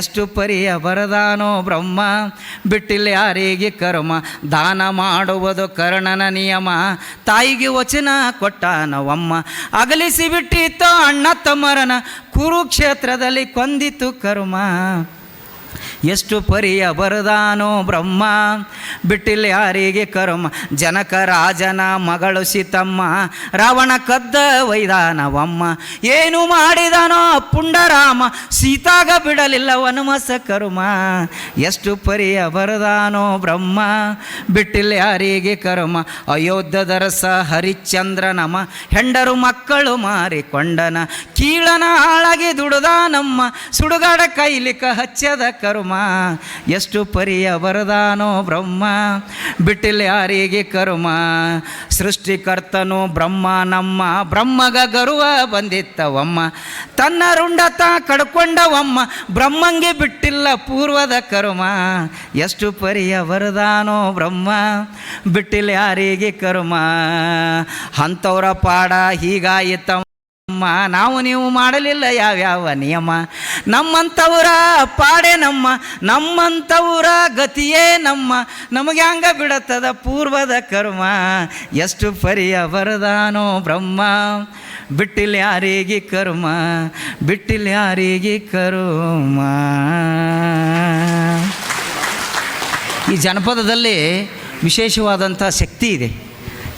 ಎಷ್ಟು ಪರಿಯ ಬರದಾನೋ ಬ್ರಹ್ಮ ಬಿಟ್ಟಿಲ್ಲ ಯಾರಿಗೆ ಕರ್ಮ, ದಾನ ಮಾಡುವುದು ಕರ್ಣನ ನಿಯಮ, ತಾಯಿಗೆ ವಚನ ಕೊಟ್ಟ ನವಮ್ಮ. ಅಗಲಿಸಿ ಬಿಟ್ಟಿತ್ತು ಅಣ್ಣ ತಮ್ಮರನ, ಕುರುಕ್ಷೇತ್ರದಲ್ಲಿ ಕೊಂದಿತು ಕರ್ಮ. ಎಷ್ಟು ಪರಿಯ ಬರದಾನೋ ಬ್ರಹ್ಮ ಬಿಟ್ಟಿಲ್ಲ ಯಾರಿಗೆ ಕರ್ಮ, ಜನಕ ರಾಜನ ಮಗಳು ಸೀತಮ್ಮ, ರಾವಣ ಕದ್ದ ವೈದಾನವಮ್ಮ. ಏನು ಮಾಡಿದನೋ ಪುಂಡರಾಮ, ಸೀತಾಗ ಬಿಡಲಿಲ್ಲ ವನವಾಸ ಕರ್ಮ. ಎಷ್ಟು ಪರಿಯ ಬರದಾನೋ ಬ್ರಹ್ಮ ಬಿಟ್ಟಿಲ್ಲ ಯಾರಿಗೆ ಕರ್ಮ, ಅಯೋಧ್ಯದರಸ ಹರಿಶ್ಚಂದ್ರನಮ, ಹೆಂಡರು ಮಕ್ಕಳು ಮಾರಿಕೊಂಡನ, ಕೀಳನ ಹಾಳಾಗಿ ದುಡುದಾನಮ್ಮ, ಸುಡುಗಾಡ ಕೈಲಿಕ ಹಚ್ಚದ ಕರ್ಮ. ಎಷ್ಟು ಪರಿಯ ಬರದಾನೋ ಬ್ರಹ್ಮ ಬಿಟ್ಟಿಲ್ಲ ಯಾರಿಗೆ ಕರ್ಮ, ಸೃಷ್ಟಿಕರ್ತನು ಬ್ರಹ್ಮ ನಮ್ಮ, ಬ್ರಹ್ಮಗ ಗರ್ವ ಬಂದಿತ್ತವಮ್ಮ, ತನ್ನ ರುಂಡತ ಕಡ್ಕೊಂಡವಮ್ಮ, ಬ್ರಹ್ಮಂಗೆ ಬಿಟ್ಟಿಲ್ಲ ಪೂರ್ವದ ಕರ್ಮ. ಎಷ್ಟು ಪರಿಯ ಬರದಾನೋ ಬ್ರಹ್ಮ ಬಿಟ್ಟಿಲ್ಲ ಯಾರಿಗೆ ಕರ್ಮ, ಅಂಥವ್ರ ಪಾಡ ಹೀಗಾಯಿತಮ್ಮ, ನಾವು ನೀವು ಮಾಡಲಿಲ್ಲ ಯಾವ್ಯಾವ ನಿಯಮ, ನಮ್ಮಂಥವ್ರ ಪಾಡೆ ನಮ್ಮ, ನಮ್ಮಂಥವ್ರ ಗತಿಯೇ ನಮ್ಮ, ನಮಗೆ ಹಂಗ ಬಿಡತ್ತದ ಪೂರ್ವದ ಕರ್ಮ. ಎಷ್ಟು ಪರಿಯ ಬರದಾನೋ ಬ್ರಹ್ಮ ಬಿಟ್ಟಿಲ್ಲ ಯಾರಿಗೆ ಕರ್ಮ, ಬಿಟ್ಟಿಲ್ಲ ಯಾರಿಗೆ ಕರ್ಮ. ಈ ಜನಪದದಲ್ಲಿ ವಿಶೇಷವಾದಂಥ ಶಕ್ತಿ ಇದೆ.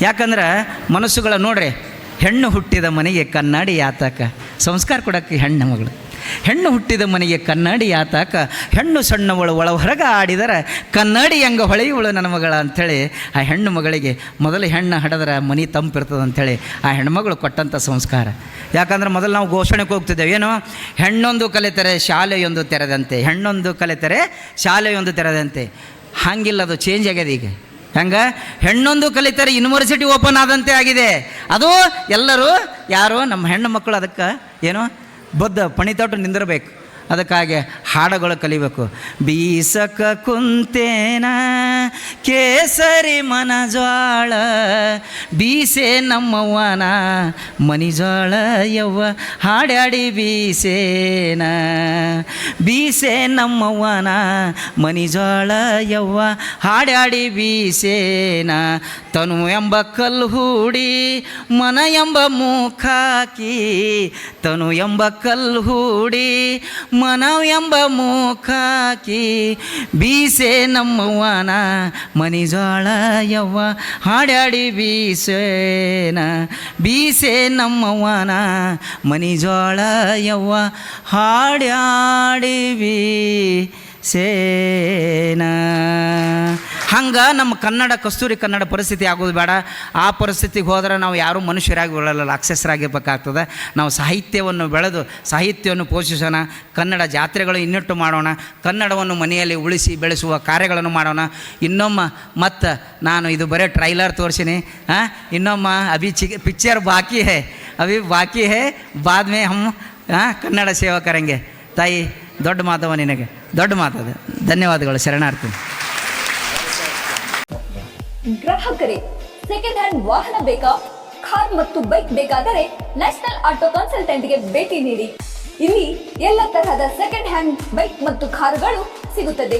ಯಾಕಂದ್ರೆ ಮನಸ್ಸುಗಳ ನೋಡ್ರಿ, ಹೆಣ್ಣು ಹುಟ್ಟಿದ ಮನೆಗೆ ಕನ್ನಡಿ ಯಾತಕ, ಸಂಸ್ಕಾರ ಕೊಡೋಕ್ಕೆ ಹೆಣ್ಣು ಮಗಳು. ಹೆಣ್ಣು ಹುಟ್ಟಿದ ಮನೆಗೆ ಕನ್ನಡಿ ಯಾತಕ, ಹೆಣ್ಣು ಸಣ್ಣವಳು ಒಳ ಹೊರಗ ಆಡಿದರೆ ಕನ್ನಡಿ ಹೆಂಗ ಹೊಳೆಯುವಳು ನನ್ನ ಮಗಳ ಅಂಥೇಳಿ ಆ ಹೆಣ್ಣು ಮಗಳಿಗೆ ಮೊದಲು ಹೆಣ್ಣು ಹಡದ್ರೆ ಮನೆ ತಂಪಿರ್ತದೆ ಅಂಥೇಳಿ ಆ ಹೆಣ್ಮಗಳು ಕೊಟ್ಟಂಥ ಸಂಸ್ಕಾರ. ಯಾಕಂದ್ರೆ ಮೊದಲು ನಾವು ಘೋಷಣೆಗೆ ಹೋಗ್ತಿದ್ದೇವೆ, ಏನು ಹೆಣ್ಣೊಂದು ಕಲಿತರೆ ಶಾಲೆಯೊಂದು ತೆರೆದಂತೆ, ಹೆಣ್ಣೊಂದು ಕಲಿತರೆ ಶಾಲೆಯೊಂದು ತೆರೆದಂತೆ. ಹಾಗಿಲ್ಲ, ಅದು ಚೇಂಜ್ ಆಗ್ಯದ ಈಗ. ಹಂಗೆ ಹೆಣ್ಣೊಂದು ಕಲಿತರೆ ಯೂನಿವರ್ಸಿಟಿ ಓಪನ್ ಆದಂತೆ ಆಗಿದೆ. ಅದು ಎಲ್ಲರೂ ಯಾರು ನಮ್ಮ ಹೆಣ್ಣು ಮಕ್ಕಳು ಅದಕ್ಕೆ ಏನು ಬದ್ಧ ಪಣಿತೊಟ್ಟು ನಿಂದಿರಬೇಕು. ಅದಕ್ಕಾಗಿ ಹಾಡುಗಳು ಕಲಿಬೇಕು. ಬೀಸಕ ಕುಂತೇನ ಕೇಸರಿ ಮನಜಾಳ ಬೀಸೆ ನಮ್ಮವ್ವನ ಮನಿಜಾಳ ಯವ್ವ ಹಾಡ್ಯಾಡಿ ಬೀಸೇನ ಬೀಸೆ ನಮ್ಮವ್ವನ ಮನಿಜಾಳ ಯವ್ವ ಹಾಡ್ಯಾಡಿ ಬೀಸೇನ ತನು ಎಂಬ ಕಲ್ಲು ಹೂಡಿ ಮನ ಎಂಬ ಮುಖಾಕಿ ತನು ಎಂಬ ಕಲ್ಲು ಹೂಡಿ ಮನ ಎಂಬ ಮುಖಾಕಿ ಬೀಸೆ ನಮ್ಮವ್ವನ ಮನಿಜಾಳ ಯವ್ವ ಹಾಡ್ಯಾಡಿ ಬೀಸೇನ ಬೀಸೆ ನಮ್ಮವ್ವನ ಮನಿಜಾಳ ಯವ್ವ ಹಾಡ್ಯಾಡಿ ಬೀಸೇನ. ಹಂಗೆ ನಮ್ಮ ಕನ್ನಡ ಕಸ್ತೂರಿ ಕನ್ನಡ ಪರಿಸ್ಥಿತಿ ಆಗೋದು ಬೇಡ. ಆ ಪರಿಸ್ಥಿತಿಗೆ ಹೋದ್ರೆ ನಾವು ಯಾರೂ ಮನುಷ್ಯರಾಗಿ ಉಳಲ್ಲ, ರಾಕ್ಷಸರಾಗಿರ್ಬೇಕಾಗ್ತದೆ. ನಾವು ಸಾಹಿತ್ಯವನ್ನು ಬೆಳೆದು ಸಾಹಿತ್ಯವನ್ನು ಪೋಷಿಸೋಣ, ಕನ್ನಡ ಜಾತ್ರೆಗಳು ಇನ್ನಿಟ್ಟು ಮಾಡೋಣ, ಕನ್ನಡವನ್ನು ಮನೆಯಲ್ಲಿ ಉಳಿಸಿ ಬೆಳೆಸುವ ಕಾರ್ಯಗಳನ್ನು ಮಾಡೋಣ. ಇನ್ನೊಮ್ಮೆ ಮತ್ತು ನಾನು ಇದು ಬರೀ ಟ್ರೈಲರ್ ತೋರಿಸಿನಿ, ಇನ್ನೊಮ್ಮೆ ಅಭಿ ಪಿಕ್ಚರ್ ಬಾಕಿ ಹೇ, ಅಭಿ ಬಾಕಿ ಹೇ, ಬಾದ್ ಮೇ ಹಮ್ ಕನ್ನಡ ಸೇವಾ ಕರೆಂಗೆ. ತಾಯಿ ದೊಡ್ಡ ಮಾತವ ನಿನಗೆ, ದೊಡ್ಡ ಮಾತದ. ಧನ್ಯವಾದಗಳು, ಶರಣಾರ್ಥಿ. ಗ್ರಾಹಕರೇ, ಸೆಕೆಂಡ್ ಹ್ಯಾಂಡ್ ವಾಹನ ಬೇಕಾ? ಕಾರ್ ಮತ್ತು ಬೈಕ್ ಬೇಕಾದರೆ ನ್ಯಾಷನಲ್ ಆಟೋ ಕನ್ಸಲ್ಟೆಂಟ್ಗೆ ಭೇಟಿ ನೀಡಿ. ಇಲ್ಲಿ ಎಲ್ಲ ತರಹದ ಸೆಕೆಂಡ್ ಹ್ಯಾಂಡ್ ಬೈಕ್ ಮತ್ತು ಕಾರುಗಳು ಸಿಗುತ್ತದೆ.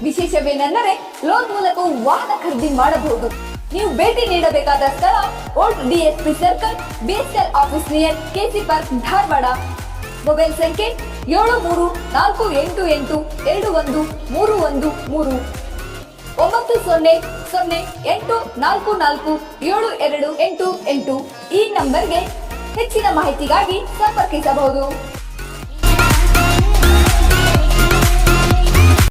ವಿಶೇಷವೇನೆಂದರೆ ಲೋನ್ ಮೂಲಕ ವಾಹನ ಖರೀದಿ ಮಾಡಬಹುದು. ನೀವು ಭೇಟಿ ನೀಡಬೇಕಾದ ಸ್ಥಳ old DSP circle, BSL office near KC park, Dharwad. Mobile ಸಂಖ್ಯೆ 7348821313 9008447288. ಈ ನಂಬರ್ಗೆ ಹೆಚ್ಚಿನ ಮಾಹಿತಿಗಾಗಿ ಸಂಪರ್ಕಿಸಬಹುದು.